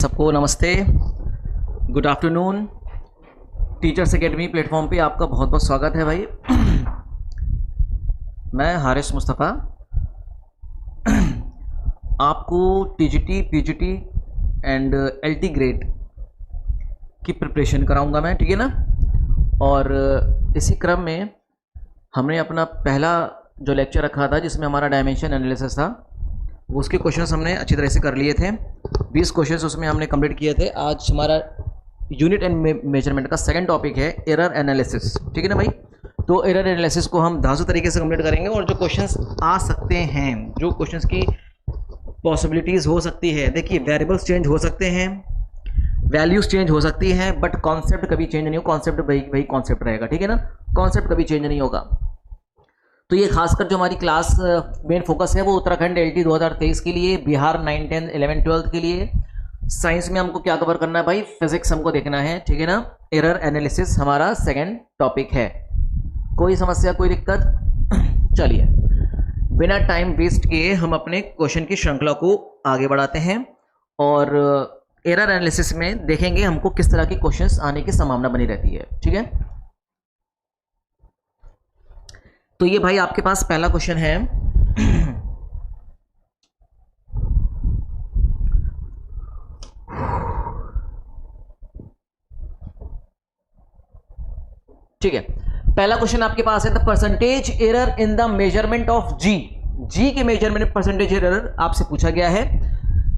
सबको नमस्ते, good afternoon. Teachers academy platform पे आपका बहुत बहुत स्वागत है भाई। मैं हारिस मुस्तफ़ा आपको TGT, PGT and LT grade की प्रिपरेशन कराऊंगा मैं, ठीक है ना। और इसी क्रम में हमने अपना पहला जो लेक्चर रखा था जिसमें हमारा डायमेंशन एनालिसिस था, उसके क्वेश्चंस हमने अच्छी तरह से कर लिए थे। 20 क्वेश्चंस उसमें हमने कंप्लीट किए थे। आज हमारा यूनिट एंड मेजरमेंट का सेकंड टॉपिक है एरर एनालिसिस, ठीक है ना भाई। तो एरर एनालिसिस को हम धांसू तरीके से कंप्लीट करेंगे और जो क्वेश्चंस आ सकते हैं, जो क्वेश्चंस की पॉसिबिलिटीज़ हो सकती है, देखिए वेरिएबल्स चेंज हो सकते हैं, वैल्यूज चेंज हो सकती हैं, बट कॉन्सेप्ट कभी चेंज नहीं हो। कॉन्सेप्ट वही कॉन्सेप्ट रहेगा, ठीक है ना। कॉन्सेप्ट कभी चेंज नहीं होगा। तो ये खासकर जो हमारी क्लास मेन फोकस है वो उत्तराखंड एलटी 2023 के लिए, बिहार 9, 10, 11, 12 के लिए। साइंस में हमको क्या कवर करना है भाई? फिजिक्स हमको देखना है, ठीक है ना। एरर एनालिसिस हमारा सेकंड टॉपिक है। कोई समस्या, कोई दिक्कत? चलिए बिना टाइम वेस्ट किए हम अपने क्वेश्चन की श्रृंखला को आगे बढ़ाते हैं और एरर एनालिसिस में देखेंगे हमको किस तरह के क्वेश्चंस आने की संभावना बनी रहती है, ठीक है। तो ये भाई आपके पास पहला क्वेश्चन है। ठीक है, पहला क्वेश्चन आपके पास है the percentage error in the measurement of G. G के मेजरमेंट परसेंटेज एरर आपसे पूछा गया है,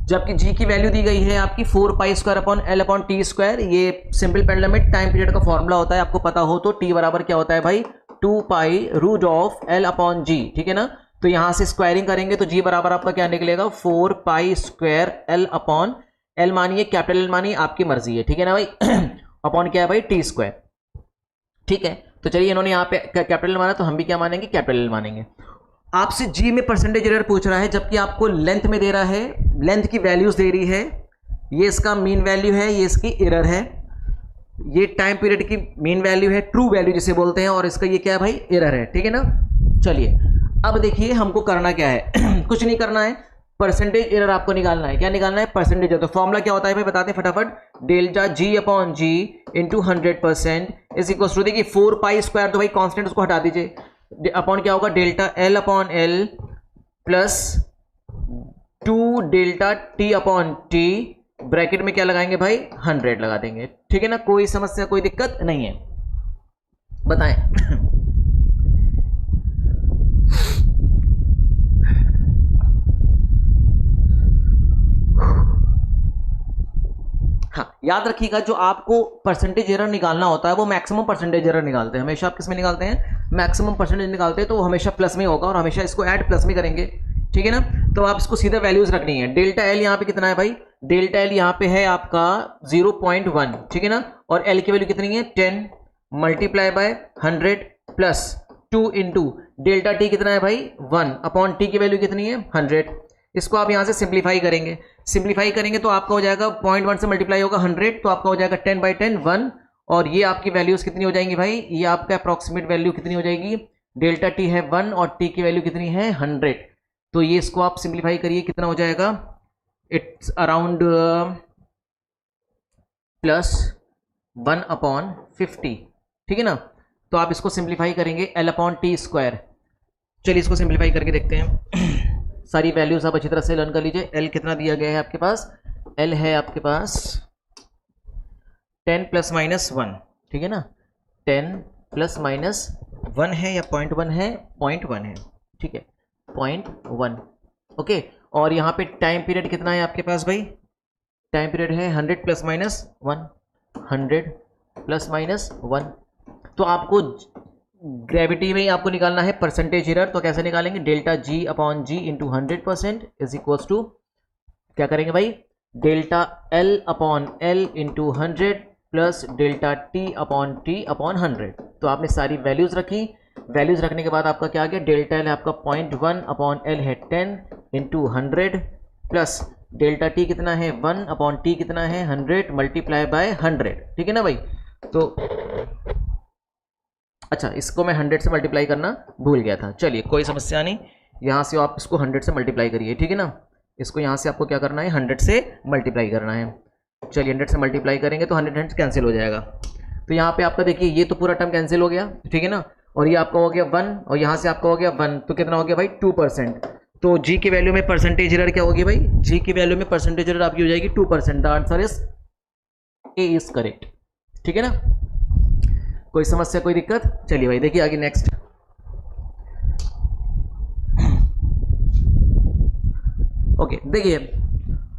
जबकि जी की वैल्यू दी गई है आपकी 4π² अपॉन L अपॉन T²। ये सिंपल पेंडुलम टाइम पीरियड का फॉर्मूला होता है, आपको पता हो तो। T बराबर क्या होता है भाई? 2π√L अपॉन जी, ठीक है ना। तो यहां से स्क्वायरिंग करेंगे तो जी बराबर आपका क्या निकलेगा? 4π² L अपॉन L मानिए कैपिटल L मानिए, आपकी मर्जी है, ठीक है ना भाई। अपॉन क्या है भाई? T², ठीक है। तो चलिए इन्होंने यहाँ पे कैपिटल L माना तो हम भी क्या मानेंगे? कैपिटल L मानेंगे। आपसे जी में परसेंटेज एरर पूछ रहा है, जबकि आपको लेंथ में दे रहा है, लेंथ की वैल्यूज दे रही है। ये इसका मीन वैल्यू है, ये इसकी एरर है। ये टाइम पीरियड की मीन वैल्यू है, ट्रू वैल्यू जिसे बोलते हैं, और इसका ये क्या है भाई? एरर है, ठीक है ना। चलिए अब देखिए हमको करना क्या है। कुछ नहीं करना है, परसेंटेज एरर आपको निकालना है। क्या निकालना है? Percentage error. तो फॉर्मूला क्या होता है भाई बताते हैं फटाफट। Delta g upon ji into 100% is equal to, देखिए 4π² तो भाई कांस्टेंट, उसको हटा दीजिए। अपॉन क्या होगा? Delta L upon l plus 2 delta T upon T, bracket में क्या लगाएंगे भाई? 100 लगा देंगे, ठीक है ना। कोई समस्या, कोई दिक्कत नहीं है, बताएं। हाँ, याद रखिएगा जो आपको परसेंटेज एरर निकालना होता है वो मैक्सिमम परसेंटेज एरर निकालते हैं। हमेशा आप किस में निकालते हैं? मैक्सिमम परसेंटेज निकालते हैं, तो हमेशा प्लस में होगा और हमेशा इसको ऐड प्लस में करेंगे, ठीक है ना। तो आप इसको सीधा वैल्यूज रखनी है। डेल्टा एल यहाँ पे कितना है भाई? डेल्टा एल यहाँ पे है आपका 0.1, ठीक है ना। और एल की वैल्यू कितनी है? 10 multiply by 100 plus 2 into delta T कितना है भाई? 1 अपॉन टी की वैल्यू कितनी है? 100। इसको आप यहाँ से सिंप्लीफाई करेंगे, सिंप्लीफाई करेंगे तो आपका हो जाएगा 0.1 से मल्टीप्लाई होगा 100, तो आपका हो जाएगा 10/10 1। और ये आपकी वैल्यूज कितनी हो जाएंगी भाई? ये आपका अप्रॉक्सीमेट वैल्यू कितनी हो जाएगी? डेल्टा टी है 1 और टी की वैल्यू कितनी है? 100। तो ये इसको आप सिंप्लीफाई करिए, कितना हो जाएगा? इट्स अराउंड +1/50, ठीक है ना। तो आप इसको सिंप्लीफाई करेंगे L अपॉन T²। चलिए इसको सिंप्लीफाई करके देखते हैं। सारी वैल्यूज आप अच्छी तरह से लर्न कर लीजिए। L कितना दिया गया है आपके पास? L है आपके पास 10 ± 1, ठीक है ना। 10 ± 1 है या 0.1 है? 0.1 है, ठीक है, 0.1, ओके। और यहाँ पे टाइम पीरियड कितना है आपके पास भाई? टाइम पीरियड है 100 ± 1, 100 ± 1। तो आपको ग्रेविटी में ही आपको निकालना है परसेंटेज एरर। तो कैसे निकालेंगे? Delta g upon ji into 100% is equal to क्या करेंगे भाई? Delta L upon L into 100 plus delta T upon t upon 100। तो आपने सारी वैल्यूज रखी, वैल्यूज रखने के बाद आपका क्या आ गया? डेल्टा एल आपका 0.1 अपॉन एल है 10 इंटू 100 प्लस डेल्टा टी कितना है? 1 अपॉन टी कितना है? 100 मल्टीप्लाई बाय 100, ठीक है ना भाई। तो अच्छा, इसको मैं 100 से मल्टीप्लाई करना भूल गया था। चलिए कोई समस्या नहीं, यहाँ से आप इसको 100 से मल्टीप्लाई करिए, ठीक है ना। इसको यहाँ से आपको क्या करना है? 100 से मल्टीप्लाई करना है। चलिए 100 से मल्टीप्लाई करेंगे तो 100 कैंसिल हो जाएगा। तो यहाँ पे आपका देखिए ये तो पूरा टर्म कैंसिल हो गया, ठीक है ना, और ये आपका हो गया 1 और यहाँ से आपका हो गया 1, तो कितना हो गया भाई 2%। तो जी की वैल्यू में परसेंटेज एरर क्या होगी भाई, जी की वैल्यू में परसेंटेज एरर आपकी हो जाएगी 2%। The answer is a is correct, ठीक है ना। कोई समस्या कोई दिक्कत? चलिए भाई देखिए आगे नेक्स्ट। ओके देखिए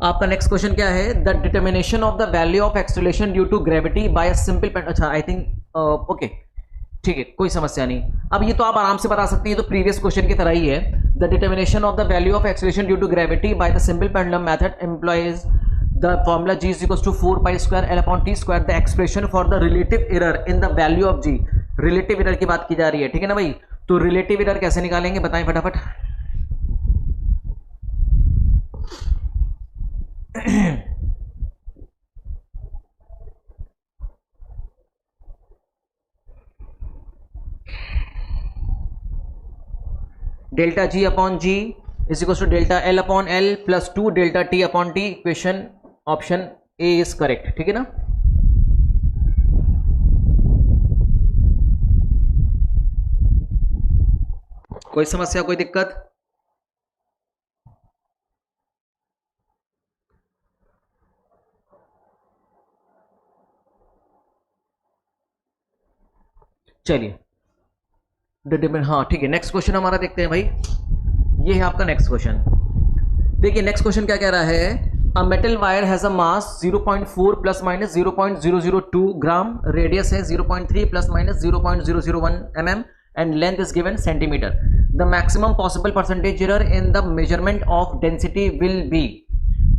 आपका नेक्स्ट क्वेश्चन क्या है, the determination of the value of acceleration due to gravity by a simple pendulum. अच्छा आई थिंक ओके ठीक है कोई समस्या नहीं। अब ये तो आप आराम से बता सकते हैं, ये तो प्रीवियस क्वेश्चन की तरह ही है। The determination of the value of acceleration due to gravity by the simple pendulum method employs the formula g is equals to 4 pi square l upon t square, the expression for the relative error in the value of g। Relative error की बात की जा रही है, ठीक है ना भाई। तो रिलेटिव एरर कैसे निकालेंगे बताएं फटाफट। Delta g upon g is equal to delta L upon l plus 2 delta T upon t. Equation option A is correct, ठीक है ना। कोई समस्या कोई दिक्कत? चलिए हाँ ठीक है, नेक्स्ट क्वेश्चन हमारा देखते हैं भाई। ये है आपका नेक्स्ट क्वेश्चन। देखिए नेक्स्ट क्वेश्चन क्या कह रहा है, a metal wire has a mass 0.4 plus minus 0.002 gram, radius है 0.3 plus minus 0.001 mm and length is given centimetre. The maximum possible percentage error in the measurement of density will be.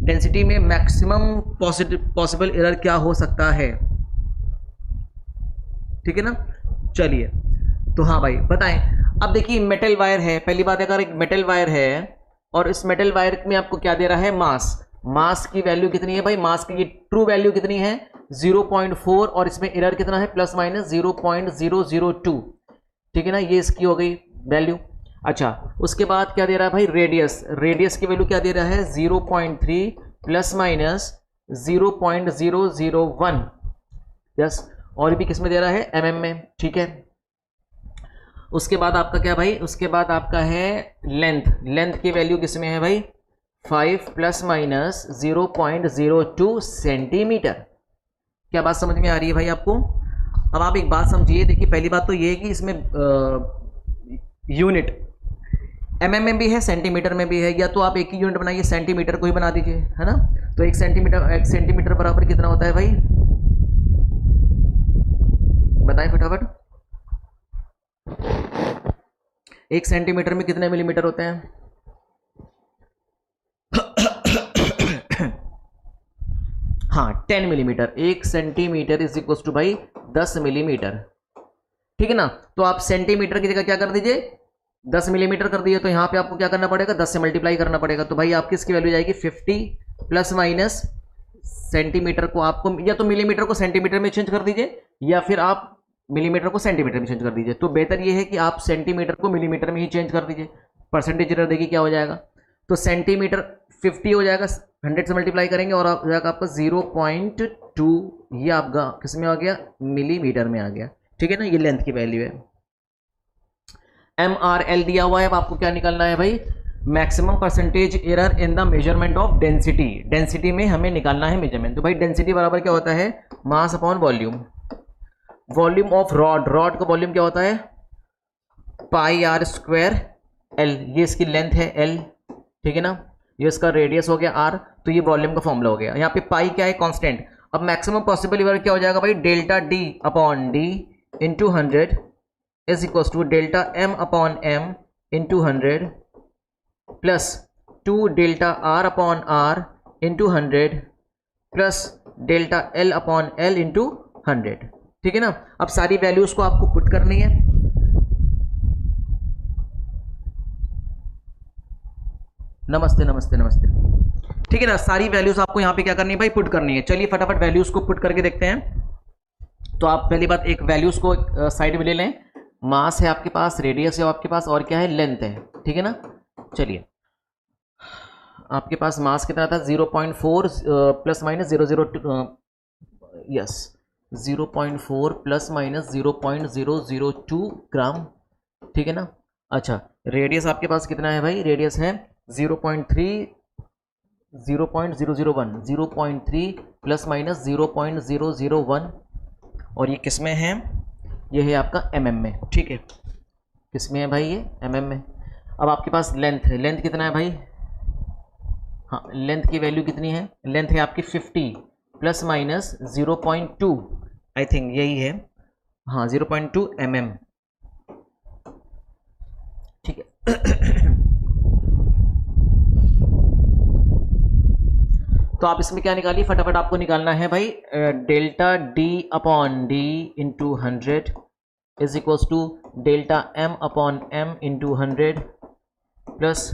Density में maximum possible error क्या हो सकता है, ठीक है ना। चलिए तो हाँ भाई बताएं। अब देखिए मेटल वायर है, पहली बात अगर एक मेटल वायर है और इस मेटल वायर में आपको क्या दे रहा है, मास। मास की वैल्यू कितनी है भाई, मास की ट्रू वैल्यू कितनी है 0.4 और इसमें एरर कितना है प्लस माइनस 0.002, ठीक है ना, ये इसकी हो गई वैल्यू। अच्छा उसके बाद क्या दे रहा है भाई, रेडियस। रेडियस की वैल्यू क्या दे रहा है 0.3 प्लस माइनस 0.001, यस, और भी किस में दे रहा है mm में, ठीक है। उसके बाद आपका क्या भाई, उसके बाद आपका है लेंथ। लेंथ की वैल्यू किस में है भाई 5 प्लस माइनस 0.02 सेंटीमीटर। क्या बात समझ में आ रही है भाई आपको? अब आप एक बात समझिए, देखिए पहली बात तो ये है कि इसमें यूनिट mm में भी है सेंटीमीटर में भी है, या तो आप एक ही यूनिट बनाइए सेंटीमीटर को ही बना दीजिए, है ना। तो एक सेंटीमीटर बराबर कितना होता है भाई, बताएं फटाफट। एक सेंटीमीटर में कितने मिलीमीटर होते हैं? हाँ 10 मिलीमीटर। एक सेंटीमीटर इज इक्वल टू भाई 10 मिलीमीटर, ठीक है ना। तो आप सेंटीमीटर की जगह क्या कर दीजिए 10 मिलीमीटर कर दिए, तो यहां पे आपको क्या करना पड़ेगा 10 से मल्टीप्लाई करना पड़ेगा। तो भाई आपकी इसकी वैल्यू जाएगी 50 प्लस माइनस सेंटीमीटर को आपको या तो मिलीमीटर को सेंटीमीटर में चेंज कर दीजिए या फिर आप मिलीमीटर को सेंटीमीटर में चेंज कर दीजिए। तो बेहतर ये है कि आप सेंटीमीटर को मिलीमीटर में ही चेंज कर दीजिए। परसेंटेज एरर देखिए क्या हो जाएगा, तो सेंटीमीटर 50 हो जाएगा 100 से मल्टीप्लाई करेंगे और हो जाएगा आपका 0.2, ये आपका किस में आ गया मिलीमीटर में आ गया, ठीक है ना। ये लेंथ की वैल्यू है। MRL दिया हुआ है, अब आपको क्या निकालना है भाई, maximum percentage error in the measurement of density. Density में हमें निकालना है मेजरमेंट। तो भाई डेंसिटी बराबर क्या होता है mass upon volume. Volume of rod, rod का वॉल्यूम क्या होता है पाई आर स्क्वायर एल, ये इसकी लेंथ है एल, ठीक है ना, ये इसका रेडियस हो गया आर, तो ये वॉल्यूम का फॉर्मूला हो गया। यहाँ पे पाई क्या है कांस्टेंट। अब मैक्सिमम पॉसिबल एरर क्या हो जाएगा भाई, delta D upon D into 100 is equal to delta m upon M into 100 plus 2 delta are upon are into 100 plus delta L upon L into 100, ठीक है ना। अब सारी वैल्यूज को आपको पुट करनी है। नमस्ते नमस्ते नमस्ते, ठीक है ना। सारी वैल्यूज आपको यहां पे क्या करनी है भाई पुट करनी है। चलिए फटाफट वैल्यूज को पुट करके देखते हैं। तो आप पहली बात एक वैल्यूज को साइड में ले लें। मास है आपके पास, रेडियस है आपके पास, और क्या है लेंथ है, ठीक है ना। चलिए आपके पास मास कितना था 0.4 plus minus 002 yes 0.4 plus minus 0.002 ग्राम, ठीक है ना। अच्छा रेडियस आपके पास कितना है भाई, रेडियस है 0.3 0.003 प्लस माइनस 0.001 और ये किस में है, ये है आपका mm में, ठीक है। किस में है भाई, ये mm में। अब आपके पास लेंथ है, लेंथ कितना है भाई, हाँ लेंथ की वैल्यू कितनी है, लेंथ है आपकी 50 प्लस माइनस 0.2 आई थिंक यही है, हाँ 0.2 mm, ठीक है। तो आप इसमें क्या निकालिए, फटाफट आपको निकालना है भाई, delta D upon D into 100 is equals to delta m upon M into 100 plus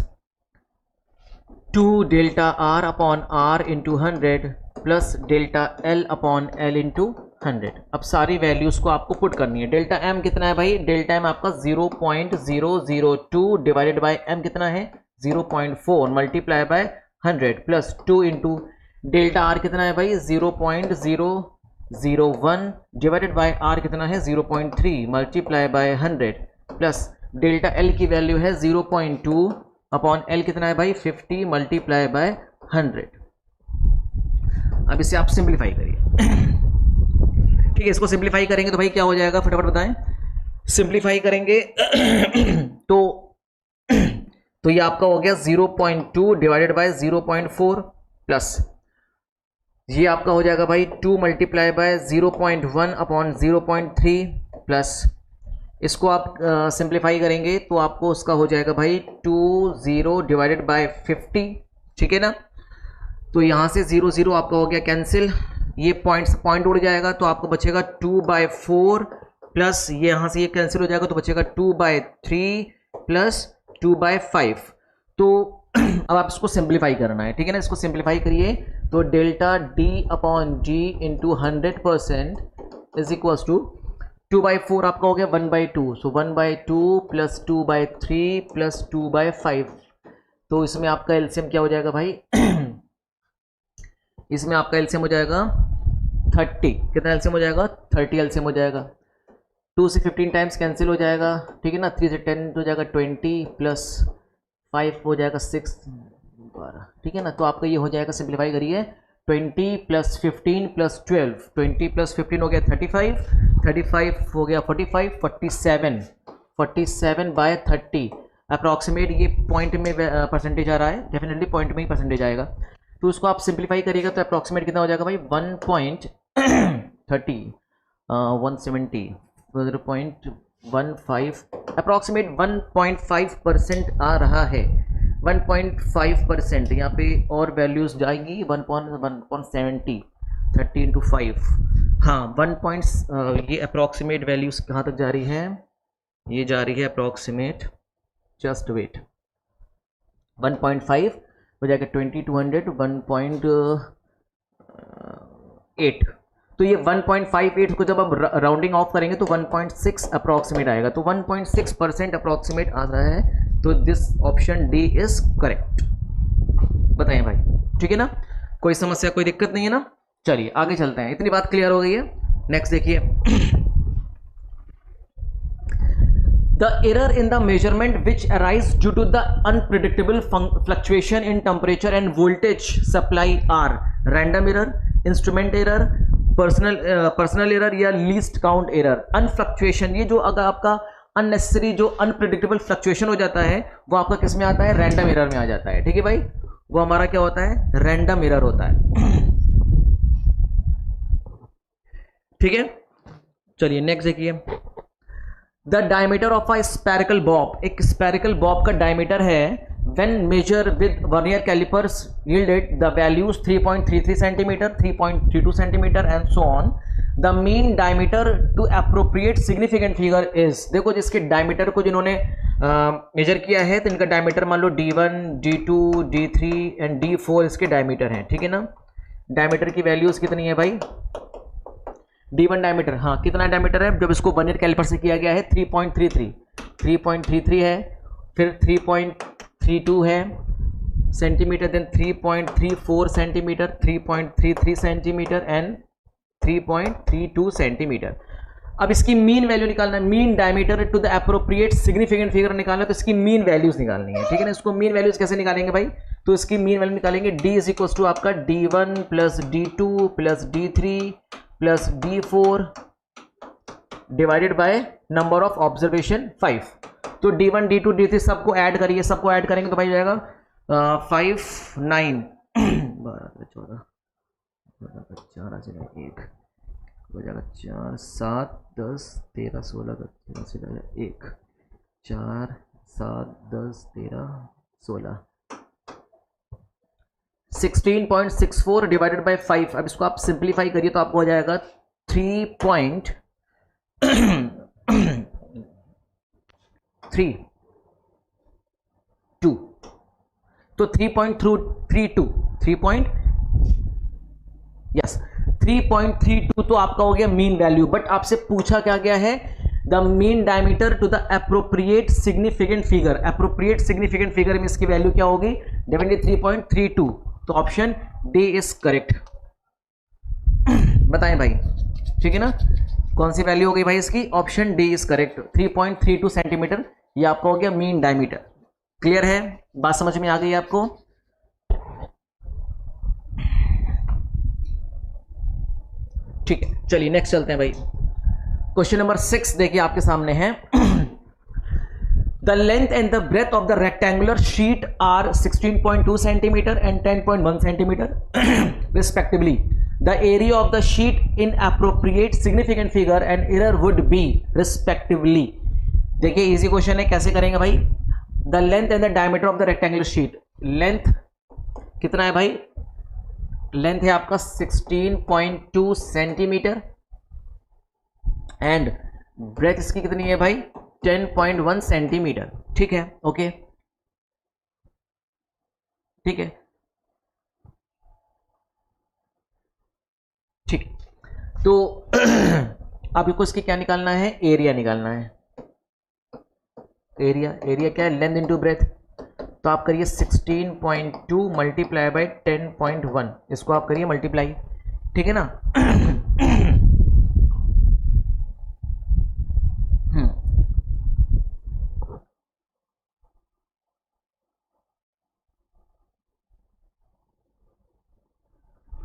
2 delta are upon are into 100 plus delta L upon L into 100। अब सारी वैल्यूज़ को आपको पुट करनी है। डेल्टा एम कितना है भाई, डेल्टा एम आपका 0.002 डिवाइडेड बाय एम कितना है 0.4 multiply by 100 plus 2 into delta R कितना है भाई 0.001 डिवाइडेड बाय आर कितना है 0.3 multiply by 100 plus delta L की वैल्यू है 0.2 अपॉन एल कितना है भाई 50 मल्टीप्लाई बाय 100। अब इसे आप सिंप्लीफाई करिए, ठीक है। इसको सिंप्लीफाई करेंगे तो भाई क्या हो जाएगा, फटाफट बताएं। सिंप्लीफाई करेंगे तो ये आपका हो गया 0.2 डिवाइडेड बाय 0.4 प्लस ये आपका हो जाएगा भाई 2 मल्टीप्लाई बाय 0.1 अपॉन 0.3 प्लस इसको आप सिंप्लीफाई करेंगे तो आपको उसका हो जाएगा भाई 20 डिवाइडेड बाय 50, ठीक है ना। तो यहाँ से 0 आपका हो गया कैंसिल, ये पॉइंट उड़ जाएगा तो आपको बचेगा 2/4 प्लस ये यहाँ से ये कैंसिल हो जाएगा तो बचेगा 2/3 प्लस 2/5। तो अब आप इसको सिंप्लीफाई करना है, ठीक है ना। इसको सिंप्लीफाई करिए तो delta D upon ji into 100% is equals to 2/4 आपका हो गया 1/2, सो 1/2 प्लस 2/3 प्लस 2/5। तो इसमें आपका एलसीएम क्या हो जाएगा भाई इसमें आपका एलसीएम हो जाएगा 30, कितना एलसीएम हो जाएगा 30 एलसीएम हो जाएगा। 2 से 15 टाइम्स कैंसिल हो जाएगा, ठीक है ना। 3 से 10 हो जाएगा 20 प्लस 5 हो जाएगा 6 12, ठीक है ना। तो आपका ये हो जाएगा, सिंप्लीफाई करिए 20 प्लस 15 प्लस 12, 20 प्लस 15 हो गया 35, 35 हो गया 45, 47/30 अप्रॉक्सीमेट। ये पॉइंट में परसेंटेज आ रहा है, डेफिनेटली पॉइंट में ही परसेंटेज आएगा। तो उसको आप सिंप्लीफाई करिएगा तो अप्रॉक्सीमेट कितना हो जाएगा भाई 1.30 170 0.15 अप्रॉक्सीमेट 1.5% आ रहा है, 1.5%। यहाँ पे और वैल्यूज़ जाएंगी 1.70 30 इंटू 5, हाँ 1. ये अप्रॉक्सीमेट वैल्यूज़ कहाँ तक जा रही है, ये जा रही है अप्रॉक्सीमेट, जस्ट वेट 1.5 हो जाएगा 2200 1.8। तो ये 1.58 को जब आप राउंडिंग ऑफ करेंगे तो 1.6 अप्रॉक्सीमेट आएगा, तो 1.6% अप्रॉक्सीमेट आ रहा है। तो this option D is correct. बताएं भाई, ठीक है ना, कोई समस्या कोई दिक्कत नहीं है ना। चलिए आगे चलते हैं, इतनी बात क्लियर हो गई है। नेक्स्ट देखिए, the error in the measurement which arise due to the unpredictable fluctuation in temperature and voltage supply are random error, instrument error, personal error या least count error। unfluctuation, ये जो अगर आपका unnecessary जो unpredictable fluctuation हो जाता है वो आपका किस में आता है, random error में आ जाता है, ठीक है भाई। वो हमारा क्या होता है, random error होता है, ठीक है। चलिए नेक्स्ट देखिए, the diameter of a spherical Bob, एक स्पेरिकल बॉब का डायमीटर है when measure with vernier calipers yielded the values 3.33 centimeter, 3.32 centimeter and so on। the mean diameter to appropriate significant figure is, देखो जिसके diameter को जिन्होंने major किया है तो इनका डायमीटर मान लो D1 D2 D3 and D4 इसके डायमीटर हैं, ठीक है ना। डायमीटर की वैल्यूज कितनी है भाई, D1 डायमीटर, हाँ कितना डायमीटर है, जब इसको वर्नियर कैलिपर से किया गया है 3.33 है, फिर 3.32 है, centimetre, then 3.34 centimetre, 3.33 centimetre and 3.32 centimetre. अब इसकी मीन वैल्यू निकालना है, mean diameter to the appropriate significant figure निकालना है, तो इसकी मीन वैल्यूज निकालनी है, ठीक है ना। इसको मीन वैल्यूज कैसे निकालेंगे भाई, तो इसकी मीन वैल्यू निकालेंगे d इज इक्वल टू आपका d1 plus d2 plus d3 plus d4 divided by number of observation 5। तो d1 d2 d3 सबको ऐड करिए, सबको ऐड करेंगे तो भाई जाएगा 5 9 12 14 4 1 हो जाएगा 4 7 10 13 16 17 1 4 7 10 13 16 16.64 डिवाइडेड बाय 5। अब इसको आप सिंप्लीफाई करिए तो आपको हो जाएगा 3.32। तो 3.32 तो आपका हो गया मीन वैल्यू। बट आपसे पूछा क्या गया है, the mean diameter to the appropriate significant figure. Appropriate significant figure में इसकी वैल्यू क्या होगी, 73.32। तो ऑप्शन डी इज करेक्ट। बताएं भाई, ठीक है ना, कौन सी वैल्यू हो गई भाई इसकी, option D is correct. 3.32 centimetre ये आपका हो गया मीन डायमीटर। क्लियर है, बात समझ में आ गई आपको। ठीक है, चलिए नेक्स्ट चलते हैं भाई। क्वेश्चन नंबर 6 देखिए आपके सामने है। The length and the breadth of the rectangular sheet are 16.2 centimetre and 10.1 centimetre respectively. The area of the sheet in appropriate significant figure and error would be respectively. देखिए easy question है, कैसे करेंगे भाई। The length and the diameter of the rectangular sheet, length कितना है भाई, length है आपका 16.2 सेंटीमीटर एंड ब्रेथ इसकी कितनी है भाई, 10.1 सेंटीमीटर। ठीक है, ओके, ठीक है, ठीक। तो आपको इसकी क्या निकालना है, एरिया निकालना है। एरिया, एरिया क्या है, लेंथ इनटू ब्रेथ। तो आप करिए 16.2 मल्टीप्लाई बाई 10.1, इसको आप करिए मल्टीप्लाई, ठीक है ना।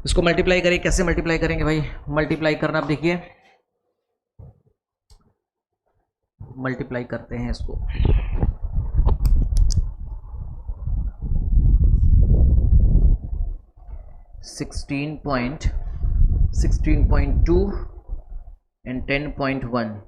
इसको मल्टीप्लाई करिए, कैसे मल्टीप्लाई करेंगे भाई, मल्टीप्लाई करना आप देखिए, मल्टीप्लाई करते हैं इसको। 16.2 and 10.1।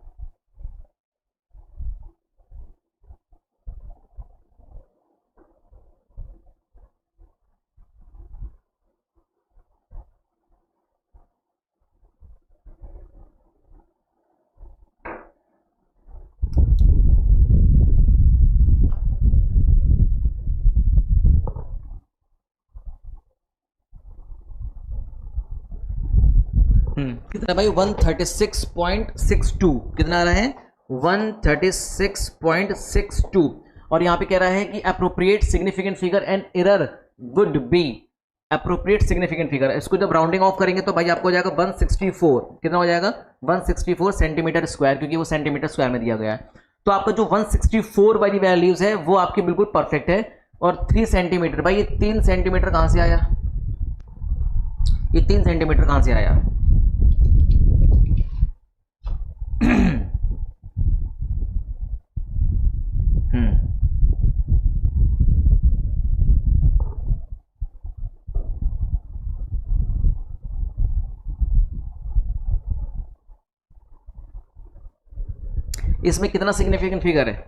कितना भाई, 136.62, कितना आ रहा है, 136.62। और यहां पे कह रहा है कि appropriate significant figure and error would B, appropriate significant figure, इसको जब राउंडिंग ऑफ करेंगे तो भाई आपको हो जाएगा 164, कितना हो जाएगा, 164 सेंटीमीटर स्क्वायर, क्योंकि वो सेंटीमीटर स्क्वायर में दिया गया है। तो आपका जो 164 वाली वैल्यूज है वो आपकी बिल्कुल परफेक्ट है। और 3 सेंटीमीटर, भाई ये 3 सेंटीमीटर कहां से आया, ये 3 सेंटीमीटर कहां से आया। इसमें कितना सिग्निफिकेंट फिगर है,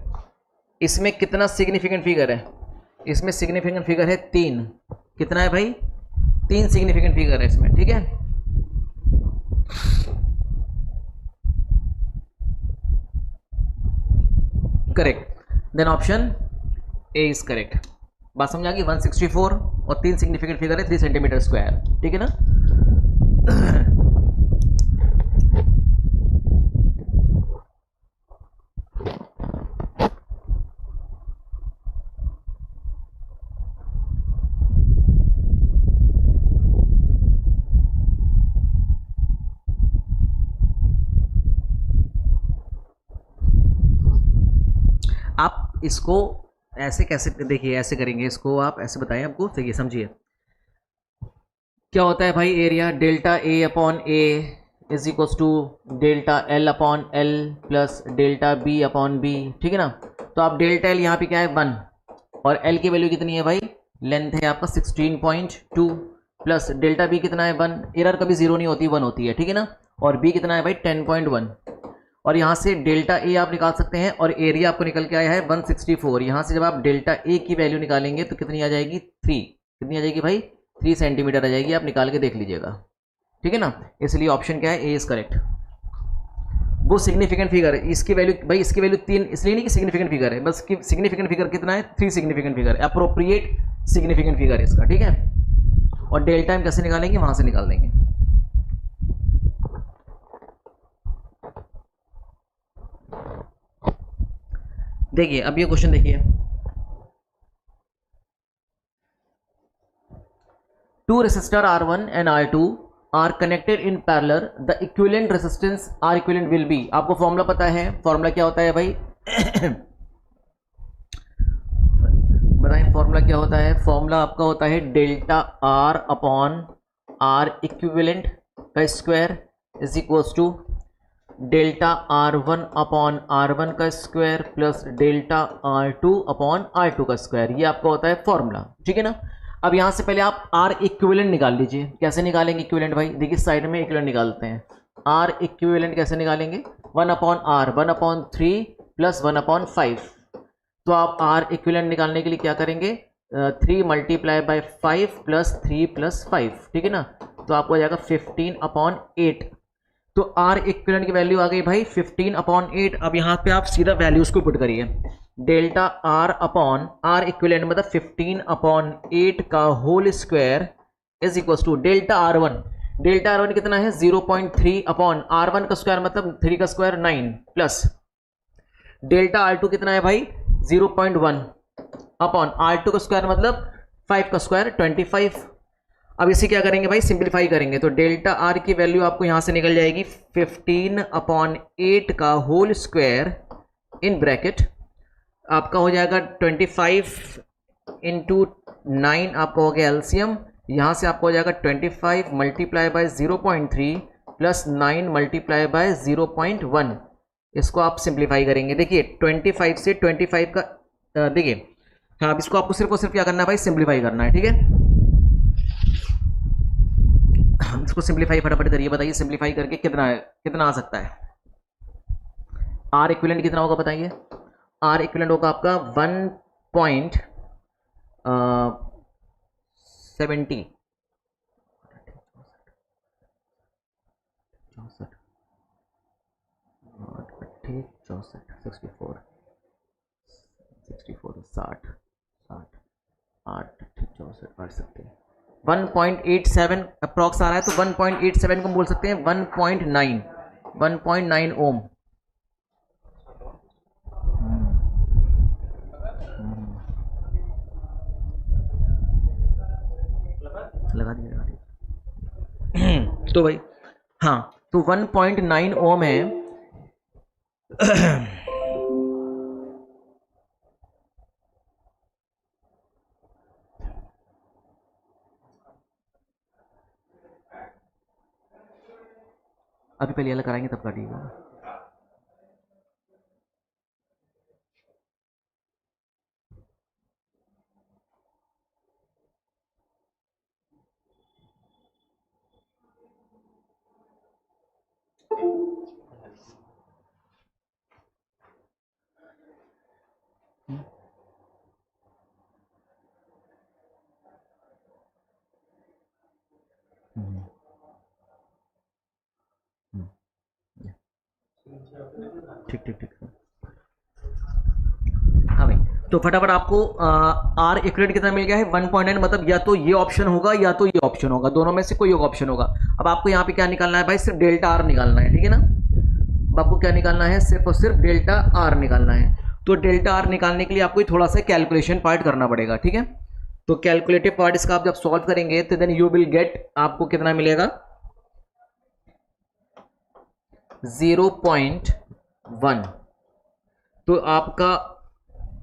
इसमें कितना सिग्निफिकेंट फिगर है, इसमें सिग्निफिकेंट फिगर है 3। कितना है भाई, 3 सिग्निफिकेंट फिगर है इसमें, ठीक है। Correct, then option A is correct. बात समझ आ गई, 164 और 3 सिग्निफिकेंट फिगर है 3 सेंटीमीटर स्क्वायर, ठीक है ना। इसको ऐसे कैसे, देखिए ऐसे करेंगे इसको, आप ऐसे बताएं आपको, देखिए समझिए क्या होता है भाई। Area delta A upon A is equals to delta L upon l plus delta b upon b, ठीक है ना। तो आप डेल्टा एल यहाँ पे क्या है 1, और एल की वैल्यू कितनी है भाई, लेंथ है आपका 16.2 प्लस डेल्टा बी कितना है 1, एरर कभी जीरो नहीं होती 1 होती है, ठीक है ना। और बी कितना है भाई 10.1, और यहाँ से डेल्टा ए आप निकाल सकते हैं, और एरिया आपको निकल के आया है 164। यहाँ से जब आप डेल्टा ए की वैल्यू निकालेंगे तो कितनी आ जाएगी 3, कितनी आ जाएगी भाई 3 सेंटीमीटर आ जाएगी, आप निकाल के देख लीजिएगा, ठीक है ना। इसलिए ऑप्शन क्या है, ए इज करेक्ट। वो सिग्निफिकेंट फिगर है, इसकी वैल्यू भाई, इसकी वैल्यू 3 इसलिए नहीं कि सिग्निफिकेंट फिगर है, बस सिग्निफिकेंट फिगर कितना है 3 significant figure, appropriate significant figure है इसका, ठीक है। और डेल्टा हम कैसे निकालेंगे, वहां से निकाल देंगे। देखिए अब ये क्वेश्चन देखिए, two resistor R1 and R2 are connected in parallel, the equivalent resistance R equivalent will be. आपको फॉर्मूला पता है, फॉर्मूला क्या होता है भाई बताएं फॉर्मूला क्या होता है। फॉर्मूला आपका होता है delta are upon R equivalent का square is equals to delta R1 upon R1 का square plus delta R2 upon R2 का स्क्वायर, ये आपका होता है फॉर्मूला, ठीक है ना। अब यहाँ से पहले आप R इक्विवेलेंट निकाल लीजिए। कैसे निकालेंगे इक्विवेलेंट भाई, देखिए साइड में इक्विवेलेंट निकालते हैं। R इक्विवेलेंट कैसे निकालेंगे, 1 अपॉन R 1/3 प्लस 1/5। तो आप R इक्विवेलेंट निकालने के लिए क्या करेंगे, 3 मल्टीप्लाई बाई 5 प्लस 3 प्लस 5, ठीक है ना। तो आपको आ जाएगा 15/8। तो R इक्विवेलेंट की वैल्यू आ गई भाई 15/8। अब यहाँ पे आप सीधा वैल्यूज को पुट करिए, delta R upon R equivalent मतलब 15/8 का whole square is equal to delta R1। Delta R1 कितना है 0.3 अपॉन R1 का स्क्वायर मतलब 3 का स्क्वायर 9 प्लस डेल्टा R2 कितना है भाई 0.1 अपॉन R2 का स्क्वायर मतलब 5 का स्क्वायर 25। अब इसे क्या करेंगे भाई, सिंप्लीफाई करेंगे तो डेल्टा आर की वैल्यू आपको यहां से निकल जाएगी 15/8 का होल स्क्वायर इन ब्रैकेट आपका हो जाएगा 25 इंटू 9, आपका हो गया एलसीएम। यहां से आपको हो जाएगा 25 multiply by 0.3 plus 9 multiply by 0.1। इसको आप सिंप्लीफाई करेंगे, देखिए 25 से 25 का देखिए, हाँ इसको आपको सिर्फ और सिर्फ क्या करना है भाई, सिंप्लीफाई करना है, ठीक है। इसको सिंप्लीफाई फटाफट करिए, बताइए सिंप्लीफाई करके कितना है, कितना आ सकता है। आर इक्विवेलेंट कितना होगा बताइए, आर इक्विवेलेंट होगा आपका 1.70 64 60 8 64 काट सकते हैं, 1.87 अप्रॉक्स आ रहा है, तो 1.87 को बोल सकते हैं 1.9 ओम। लगा दिया तो भाई हाँ, तो 1.9 ओम है अभी पहले अलग कराएंगे तब काटिएगा। ठीक ठीक ठीक, हाँ भाई। तो फटाफट आपको आर इक्विवेलेंट कितना मिल गया है 1.9, मतलब या तो ये ऑप्शन होगा या तो ये ऑप्शन होगा, दोनों में से कोई एक ऑप्शन होगा। अब आपको यहाँ पे क्या निकालना है भाई, सिर्फ डेल्टा आर निकालना है, ठीक है ना। अब आपको क्या निकालना है, सिर्फ और सिर्फ डेल्टा आर निकालना है। तो डेल्टा आर निकालने के लिए आपको थोड़ा सा कैलकुलेशन पार्ट करना पड़ेगा, ठीक है। तो कैलकुलेटिव पार्ट इसका आप जब सॉल्व करेंगे तो देन यू विल गेट, आपको कितना मिलेगा 0.1। तो आपका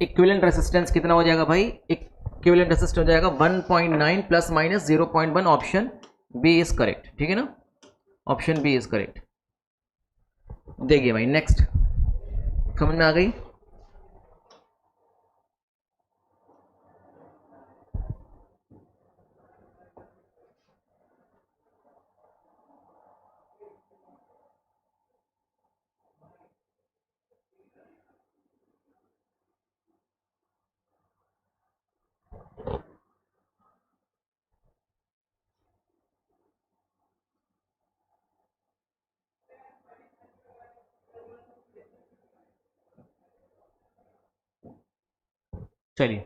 इक्विवेलेंट रेसिस्टेंस कितना हो जाएगा भाई, इक्विवेलेंट रेसिस्टेंस हो जाएगा 1.9 plus minus 0.1, option B is correct, ठीक है ना, ऑप्शन बी इज करेक्ट। देखिए भाई नेक्स्ट, समझ में आ गई? चलिए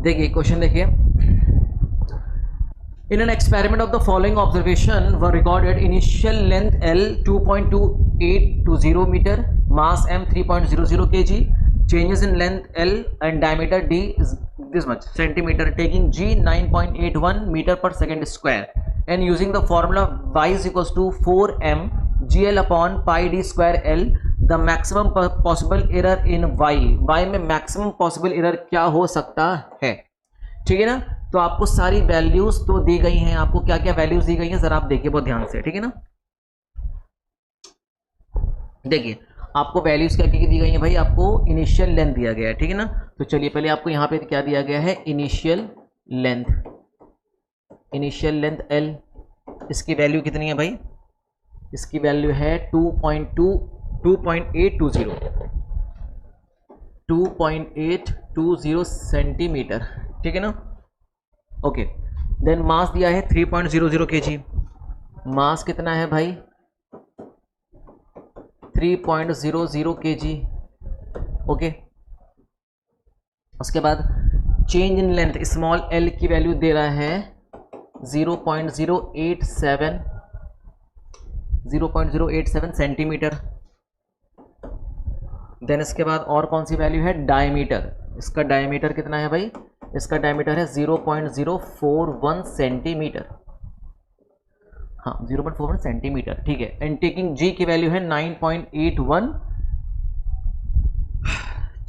देखिए क्वेश्चन देखिए, in an experiment of the following observation were recorded: initial length L 2.2820 meter, mass M 3.00 kg, changes in length L and diameter D is this much centimeter, taking G 9.81 meter per second square, and using the formula y is equals to 4m gl upon pi d square L, the maximum possible error in y में maximum possible error क्या हो सकता है, ठीक है ना। तो आपको सारी वैल्यूज तो दी गई हैं, आपको क्या क्या वैल्यूज दी गई हैं जरा आप देखिए बहुत ध्यान से, ठीक है ना। देखिए आपको वैल्यूज क्या क्या दी गई हैं भाई, आपको इनिशियल लेंथ दिया गया है, ठीक है ना। तो चलिए पहले आपको यहाँ पे क्या दिया गया है, initial length, initial length L, इसकी वैल्यू कितनी है भाई, इसकी वैल्यू है 2.820 सेंटीमीटर, ठीक है ना। ओके, देन मास दिया है 3.00 kg, मास कितना है भाई 3.00 kg, ओके। उसके बाद change in length small l की वैल्यू दे रहा है 0.087 सेंटीमीटर। देन इसके बाद और कौन सी वैल्यू है, डायमीटर, इसका डायमीटर कितना है भाई, इसका डायमीटर है 0.041 सेंटीमीटर, हाँ 0.41 सेंटीमीटर, ठीक है। एंड टेकिंग जी की वैल्यू है 9.81,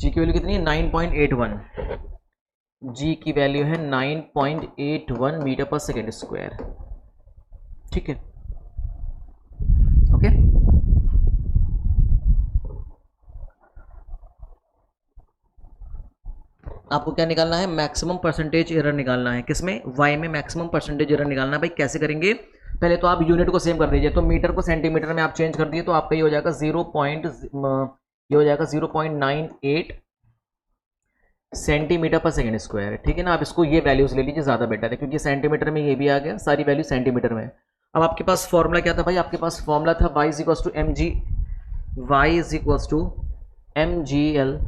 जी की वैल्यू कितनी है 9.81, जी की वैल्यू है 9.81 मीटर पर सेकेंड स्क्वायर, ठीक है, ओके। आपको क्या निकालना है, मैक्सिमम परसेंटेज एरर निकालना है, किसमें, वाई में मैक्सिमम परसेंटेज एरर निकालना है भाई। कैसे करेंगे, पहले तो आप यूनिट को सेम कर दीजिए, तो मीटर को सेंटीमीटर में आप चेंज कर दिए तो आपका ये हो जाएगा 0.98 सेंटीमीटर पर सेकेंड स्क्वायर, ठीक है ना। आप इसको ये वैल्यूज ले लीजिए, ज़्यादा बेटर है क्योंकि सेंटीमीटर में ये भी आ गया, सारी वैल्यू सेंटीमीटर में। अब आपके पास फॉर्मूला क्या था भाई, आपके पास फॉर्मूला था y is equals to m g, y is equals to m g l,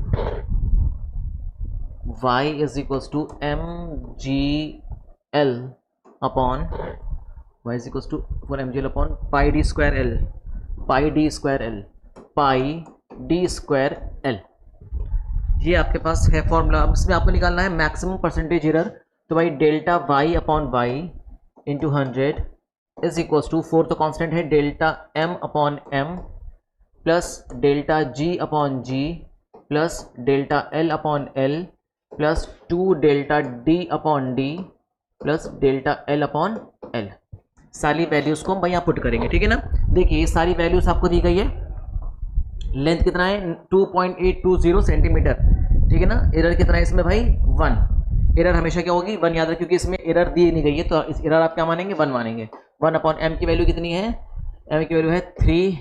y is equals to mgl upon y is equals to for mgl upon pi d square l, pi d square l, pi d square l, ये आपके पास है formula. अब इसमें आपको निकालना है maximum percentage error, तो भाई delta y upon y into 100 is equals to 4 तो कांस्टेंट है, delta m upon m plus delta g upon g plus delta l upon l plus 2 delta d upon d plus delta l upon l, सारी values को हम भाई यहाँ put करेंगे, ठीक है ना। देखिए ये सारी वैल्यूज़ आपको दी गई है, लेंथ कितना है 2.820 सेंटीमीटर, ठीक है ना। एरर कितना है इसमें भाई 1, एरर हमेशा क्या होगी 1 याद रख, क्योंकि इसमें एरर दी नहीं गई है तो इस एरर आप क्या मानेंगे 1 मानेंगे। 1 अपॉन m की वैल्यू कितनी है, m की वैल्यू है 3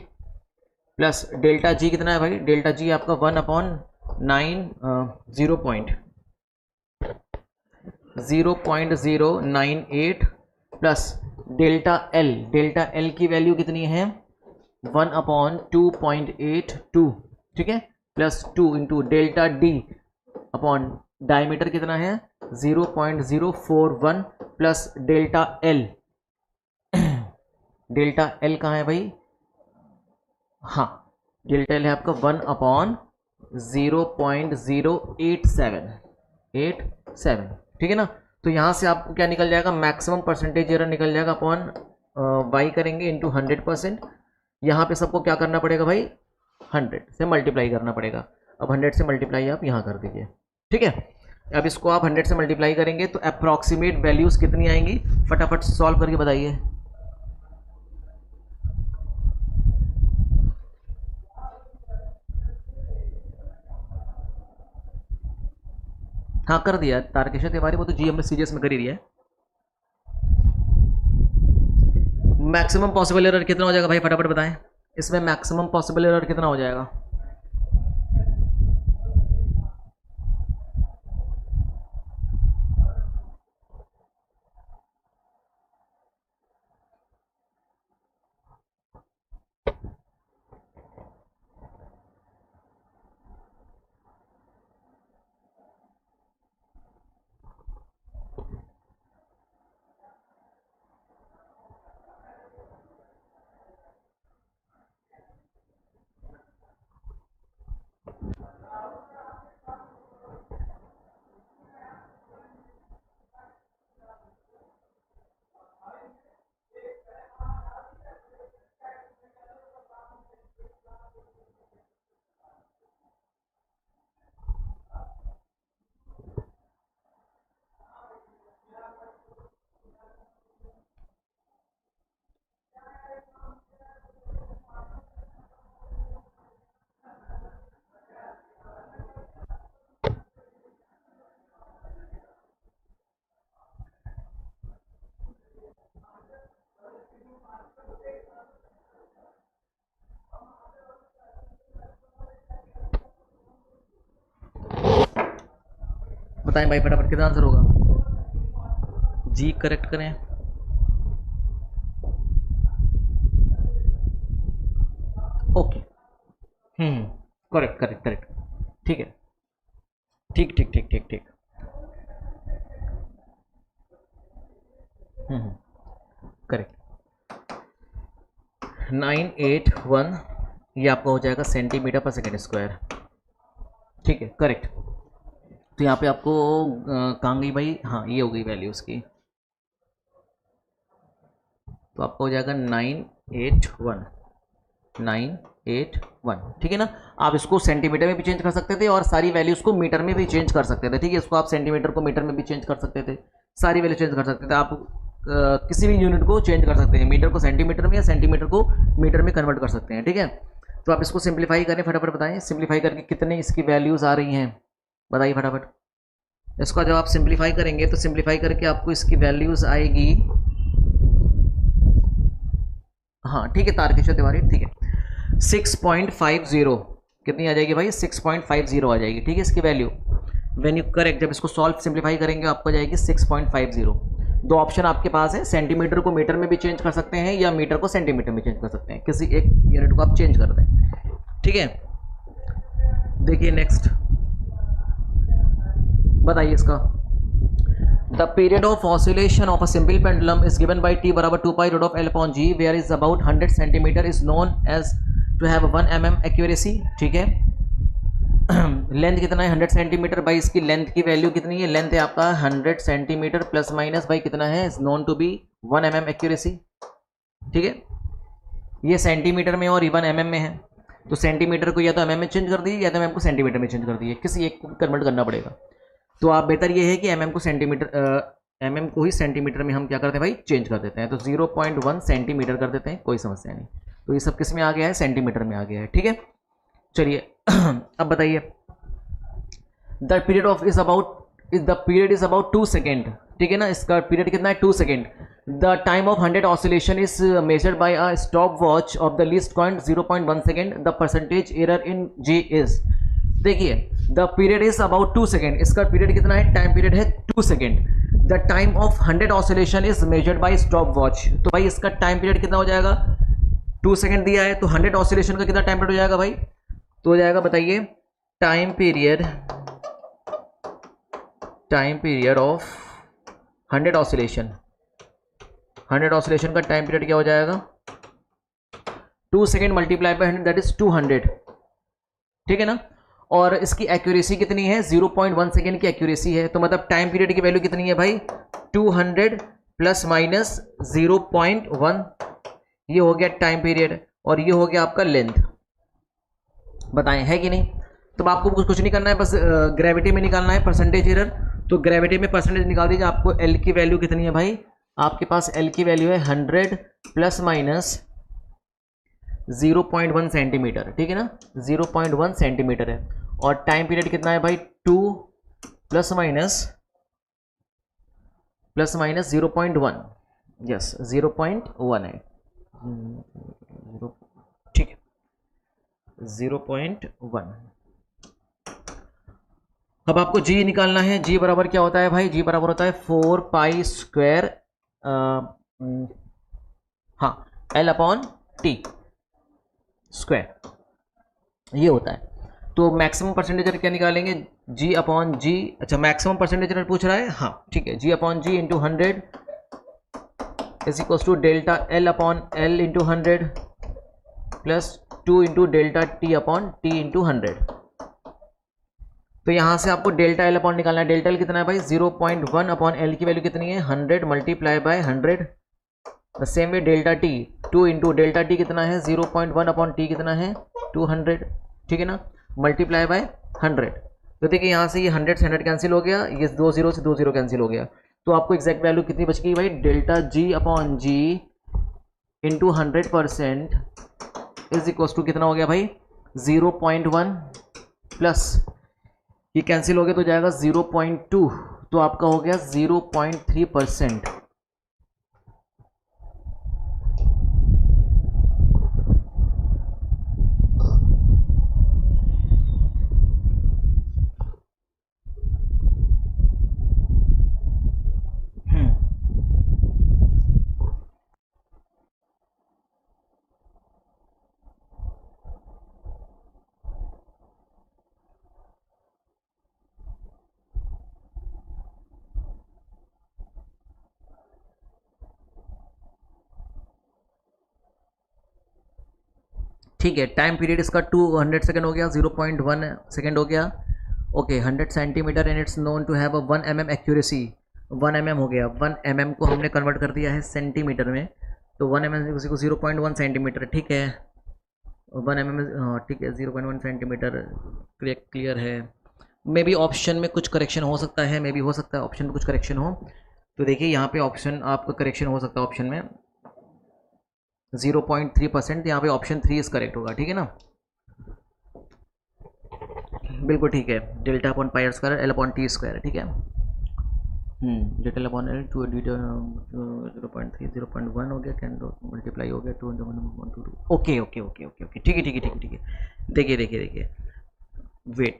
प्लस डेल्टा g कितना है भाई, डेल्टा g आपका 1 अपॉन 0.098 प्लस डेल्टा l की वैल्यू कितनी है 1 अपॉन 2.82, ठीक है, plus 2 into delta d upon diameter कितना है 0.041 plus delta l, delta l कहाँ है भाई, हाँ डेल्टा l है आपका 1 अपॉन 0.087, ठीक है ना। तो यहाँ से आपको क्या निकल जाएगा, मैक्सिमम परसेंटेज एरर निकल जाएगा अपॉन वाई करेंगे इंटू 100%, यहाँ पे सबको क्या करना पड़ेगा भाई 100 से मल्टीप्लाई करना पड़ेगा। अब 100 से मल्टीप्लाई आप यहाँ कर दीजिए, ठीक है। अब इसको आप 100 से मल्टीप्लाई करेंगे तो अप्रॉक्सीमेट वैल्यूज़ कितनी आएंगी, फटाफट सॉल्व करके बताइए। हाँ कर दिया तारकेश्वर तिवारी, वो तो जी हमने सीरियस में कर ही दिया है। मैक्सिमम पॉसिबल एरर कितना हो जाएगा भाई, फटाफट बताएं। इसमें मैक्सिमम पॉसिबल एरर कितना हो जाएगा? बताएं भाई फटाफट कितना आंसर होगा। जी करेक्ट करें। ओके, करेक्ट करेक्ट करेक्ट, ठीक है, ठीक ठीक ठीक ठीक ठीक, करेक्ट। 981 ये आपका हो जाएगा सेंटीमीटर पर सेकेंड स्क्वायर, ठीक है करेक्ट। तो यहाँ पे आपको कहाँ गई भाई, हाँ ये हो गई वैल्यू उसकी, तो आपको हो जाएगा 981, ठीक है ना। आप इसको सेंटीमीटर में भी चेंज कर सकते थे और सारी वैल्यूज़ को मीटर में भी चेंज कर सकते थे, ठीक है। इसको आप सेंटीमीटर को मीटर में भी चेंज कर सकते थे, सारी वैल्यू चेंज कर सकते थे। आप किसी भी यूनिट को चेंज कर सकते हैं, मीटर को सेंटीमीटर में या सेंटीमीटर को मीटर में कन्वर्ट कर सकते हैं, ठीक है। तो आप इसको सिंप्लीफाई करें, फटाफट बताएं सिंप्लीफाई करके कितने इसकी वैल्यूज़ आ रही हैं, बताइए फटाफट। इसका जब आप सिंप्लीफाई करेंगे तो सिंप्लीफाई करके आपको इसकी वैल्यूज़ आएगी, हाँ ठीक है तारकेश्वर तिवारी, ठीक है 6.50 कितनी आ जाएगी भाई, 6.50 आ जाएगी, ठीक है इसकी वैल्यू। व्हेन यू करेक्ट, जब इसको सॉल्व सिंप्लीफाई करेंगे आपको आ जाएगी 6.50। दो ऑप्शन आपके पास है, सेंटीमीटर को मीटर में भी चेंज कर सकते हैं या मीटर को सेंटीमीटर में चेंज कर सकते हैं, किसी एक यूनिट को आप चेंज कर दें, ठीक है। देखिए नेक्स्ट बताइए इसका। The period of oscillation of a simple pendulum is given by t बराबर 2 pi root of l upon g where is about 100 centimetre is known as to have 1 mm accuracy, ठीक है। लेंथ कितना है 100 centimetre, भाई इसकी length की value कितनी है, लेंथ है आपका 100 सेंटीमीटर प्लस माइनस भाई कितना है, is known to be 1 mm accuracy, ठीक है। ये सेंटीमीटर में और 1 mm में है, तो सेंटीमीटर को या तो mm में चेंज कर दीजिए या तो mm को सेंटीमीटर में चेंज कर दीजिए, किसी एक को कन्वर्ट करना पड़ेगा। तो आप बेहतर ये है कि mm को सेंटीमीटर mm को ही सेंटीमीटर में हम क्या करते हैं भाई, चेंज कर देते हैं। तो 0.1 सेंटीमीटर कर देते हैं, कोई समस्या नहीं। तो ये सब किस में आ गया है, सेंटीमीटर में आ गया है, ठीक है। चलिए अब बताइए। The period of is about 2 second, ठीक है ना। इसका पीरियड कितना है 2 second. The time of 100 oscillation is measured by a stopwatch of the least point 0.1 second. The percentage error in G is, देखिए the period is about 2 second, इसका period कितना है, टाइम पीरियड है 2 second. The time of 100 oscillation is measured by stopwatch, तो भाई इसका time period कितना हो जाएगा, 2 सेकेंड दिया है, तो 100 ऑसिलेशन का कितना टाइम पीरियड हो जाएगा भाई, तो हो जाएगा बताइए time period of 100 oscillation, 100 oscillation का टाइम पीरियड क्या हो जाएगा, 2 second multiply by 100 that is 200, ठीक है ना। और इसकी एक्यूरेसी कितनी है, 0.1 सेकेंड की एक्यूरेसी है, तो मतलब टाइम पीरियड की वैल्यू कितनी है भाई, 200 प्लस माइनस 0.1, ये हो गया टाइम पीरियड और ये हो गया आपका लेंथ। बताएं है कि नहीं। तो आपको कुछ नहीं करना है, बस ग्रेविटी में निकालना है परसेंटेज एरर। तो ग्रेविटी में परसेंटेज निकाल दीजिए। आपको एल की वैल्यू कितनी है भाई, आपके पास एल की वैल्यू है 100 प्लस माइनस 0.1 सेंटीमीटर, ठीक है ना, 0.1 सेंटीमीटर है। और टाइम पीरियड कितना है भाई, 2 प्लस माइनस 0.1, यस 0.1 है, ठीक है 0.1। अब आपको जी निकालना है। जी बराबर क्या होता है भाई, जी बराबर होता है 4 पाई स्क्वायर हाँ एल अपॉन टी स्क्वायर, ये होता है। तो मैक्सिमम परसेंटेज एरर क्या निकालेंगे, जी अपॉन जी, अच्छा मैक्सिमम परसेंटेज एरर पूछ रहा है, हाँ ठीक है, G upon ji into 100 is equals to delta L upon L into 100 plus 2 into delta T upon T into 100। तो यहाँ से आपको डेल्टा एल अपॉन निकालना है। डेल्टा एल कितना है भाई, 0.1 अपॉन एल की वैल्यू कितनी है 100 multiply by 100। The same way delta T 2 into delta T कितना है 0.1 अपॉन टी कितना है 200, ठीक है ना, मल्टीप्लाई बाय 100। तो देखिए यहाँ से ये 100 से 100 कैंसिल हो गया, ये 2 0 से 2 0 कैंसिल हो गया। तो आपको एग्जैक्ट वैल्यू कितनी बच गई भाई, delta g upon ji into 100% is equals to कितना हो गया भाई 0.1 प्लस ये कैंसिल हो गया तो जाएगा 0.2, तो आपका हो गया 0.3%। ठीक है, टाइम पीरियड इसका 200 सेकेंड हो गया, 0.1 सेकेंड हो गया। Okay 100 centimetre and it's known to have a 1 mm accuracy. 1 mm हो गया, 1 mm को हमने कन्वर्ट कर दिया है सेंटीमीटर में, तो 1 mm उसी को 0.1 सेंटीमीटर, ठीक है 1 mm, हाँ ठीक है 0.1 सेंटीमीटर क्लियर है। मे बी ऑप्शन में कुछ करेक्शन हो सकता है, मे बी हो सकता है ऑप्शन में कुछ करेक्शन हो। तो देखिए यहाँ पे ऑप्शन आपका करेक्शन हो सकता है, ऑप्शन में 0.3%, यहाँ पे ऑप्शन 3 इज करेक्ट होगा, ठीक है ना, बिल्कुल ठीक है। Delta upon pi are square l upon t square, ठीक है डेल्टा अपॉन एल 2 0.3 0.1 हो गया, 10 मल्टीप्लाई हो गया 2 okay okay okay okay okay ठीक है ठीक है ठीक है ठीक है। देखिए वेट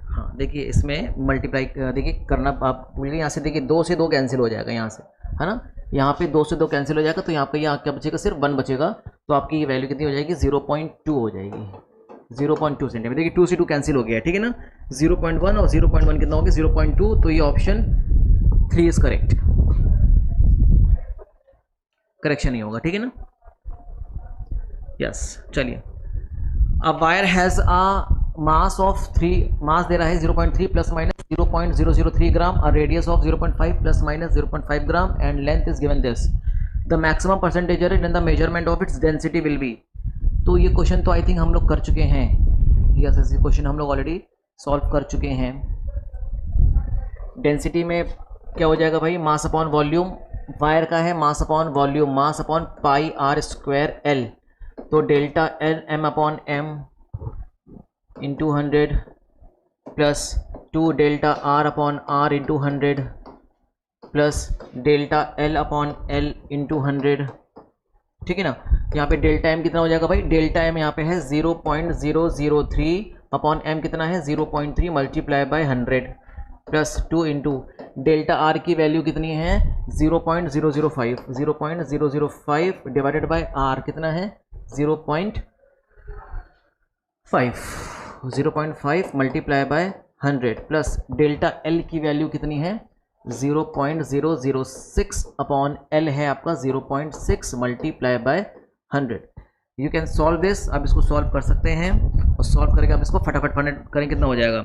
हाँ देखिए इसमें मल्टीप्लाई देखिए करना आप बोलिए, यहाँ से देखिए 2 से 2 कैंसिल हो जाएगा यहाँ से, है ना, यहाँ पे 2 से 2 कैंसिल हो जाएगा, तो यहाँ पे क्या बचेगा, सिर्फ 1 बचेगा। तो आपकी ये वैल्यू कितनी हो जाएगी 0.2 हो जाएगी, 0.2 सेंटीमीटर। देखिए 2 से 2 कैंसिल हो गया, ठीक है ना, 0.1 और 0.1 कितना हो गया 0.2, तो ये ऑप्शन 3 इज करेक्ट, करेक्शन नहीं होगा, ठीक है ना, यस। चलिए अब wire has a mass of 3, मास दे रहा है 0.3 plus minus 0.003 gram, a radius of 0.5 plus minus 0.5 gram and length is given this, the maximum percentage error in the measurement of its density will be. तो ये question तो I think हम लोग कर चुके हैं, यस ऐसे क्वेश्चन हम लोग ऑलरेडी सॉल्व कर चुके हैं। डेंसिटी में क्या हो जाएगा भाई, मास अपॉन वॉल्यूम, वायर का है mass upon volume, mass upon pi are square L, तो delta L M upon M into 100 plus 2 delta are upon are into 100 plus delta L upon L into 100, ठीक है ना। यहाँ पे डेल्टा एम कितना हो जाएगा भाई, डेल्टा एम यहाँ पे है 0.003 अपॉन एम कितना है 0.3 multiply by 100 plus 2 into delta R की वैल्यू कितनी है 0.005, 0.005 डिवाइडेड बाय आर कितना है 0.5, 0.5 multiply by 100 plus delta L की वैल्यू कितनी है 0.006 अपॉन एल है आपका 0.6 multiply by 100। You can solve this, आप इसको सॉल्व कर सकते हैं और सॉल्व करके आप इसको फटाफट करेंगे, कितना हो जाएगा।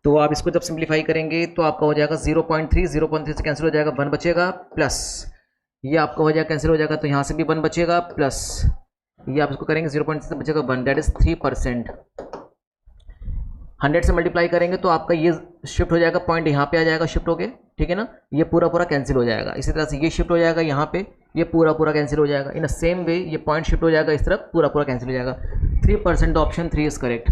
तो आप इसको जब सिंप्लीफाई करेंगे तो आपका हो जाएगा 0.3 से कैंसिल हो जाएगा 1 बचेगा, प्लस ये आपका हो जाएगा कैंसिल हो जाएगा, तो यहाँ से भी 1 बचेगा, प्लस ये आप इसको करेंगे 0.3 से बचेगा 1, दैट इज 3%। 100 से मल्टीप्लाई करेंगे तो आपका ये शिफ्ट हो जाएगा, पॉइंट यहाँ पे आ जाएगा शिफ्ट होके, ठीक है ना, ये पूरा पूरा कैंसिल हो जाएगा। इसी तरह से ये शिफ्ट हो जाएगा यहाँ पे, ये पूरा पूरा कैंसिल हो जाएगा। इन अ सेम वे ये पॉइंट शिफ्ट हो जाएगा इस तरफ, पूरा पूरा कैंसिल हो जाएगा। 3% ऑप्शन 3 इज करेक्ट।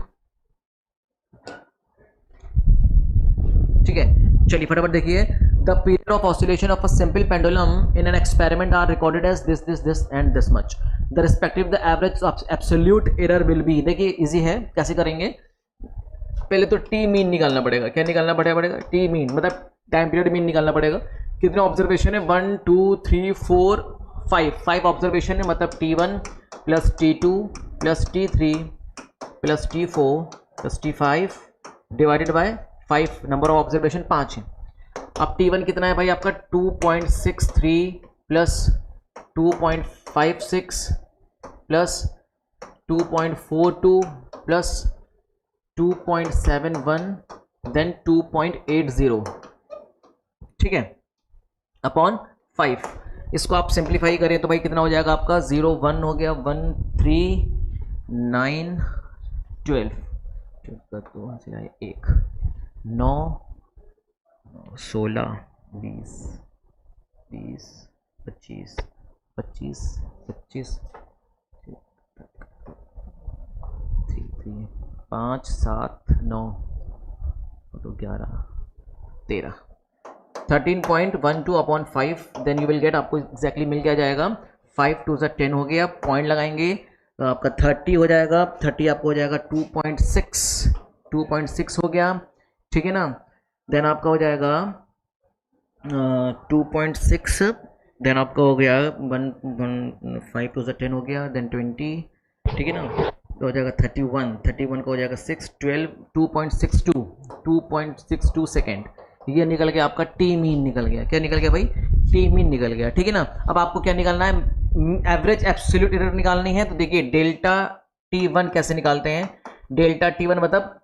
ठीक है, चलिए फटाफट देखिए। The period of oscillation of a simple pendulum in an experiment are recorded as this this this and this much. The respective the average of absolute error will be. देखिए easy है, कैसे करेंगे, पहले तो टी मीन निकालना पड़ेगा। क्या निकालना पड़ेगा? टी मीन, मतलब टाइम पीरियड मीन निकालना पड़ेगा। कितने ऑब्जर्वेशन है? 1 2 3 4 5 ऑब्जर्वेशन है, मतलब T1 plus T2 plus T3 plus T4 plus T5 divided by 5, number of observation 5 है। अब T1 कितना है भाई आपका? 2.63 प्लस 2.56 प्लस 2.42 प्लस 2.71 देन 2.80, ठीक है, अपॉन 5। इसको आप सिंप्लीफाई करें तो भाई कितना हो जाएगा आपका? 0 1 हो गया, 1 3 9 12 1 9 16 20 20 25 25 25 5 7 9 तो 11 13 13.12 upon 5 then you will get, आपको एग्जैक्टली मिल क्या जाएगा? 5 2 10 हो गया, पॉइंट लगाएंगे तो आपका 30 हो जाएगा। 30 आपको हो जाएगा 2.6 हो गया, ठीक है ना। देन आपका हो जाएगा 2.6, देन आपका हो गया 5 2 10 हो गया, देन 20, ठीक है ना, तो हो जाएगा 31 का हो जाएगा 6 12 2.62 सेकेंड। ये निकल गया आपका टी मीन निकल गया। क्या निकल गया भाई? टी मीन निकल गया, ठीक है ना। अब आपको क्या निकालना है? एवरेज एब्सोल्यूट एरर निकालनी है। तो देखिए डेल्टा T1 कैसे निकालते हैं? डेल्टा T1 मतलब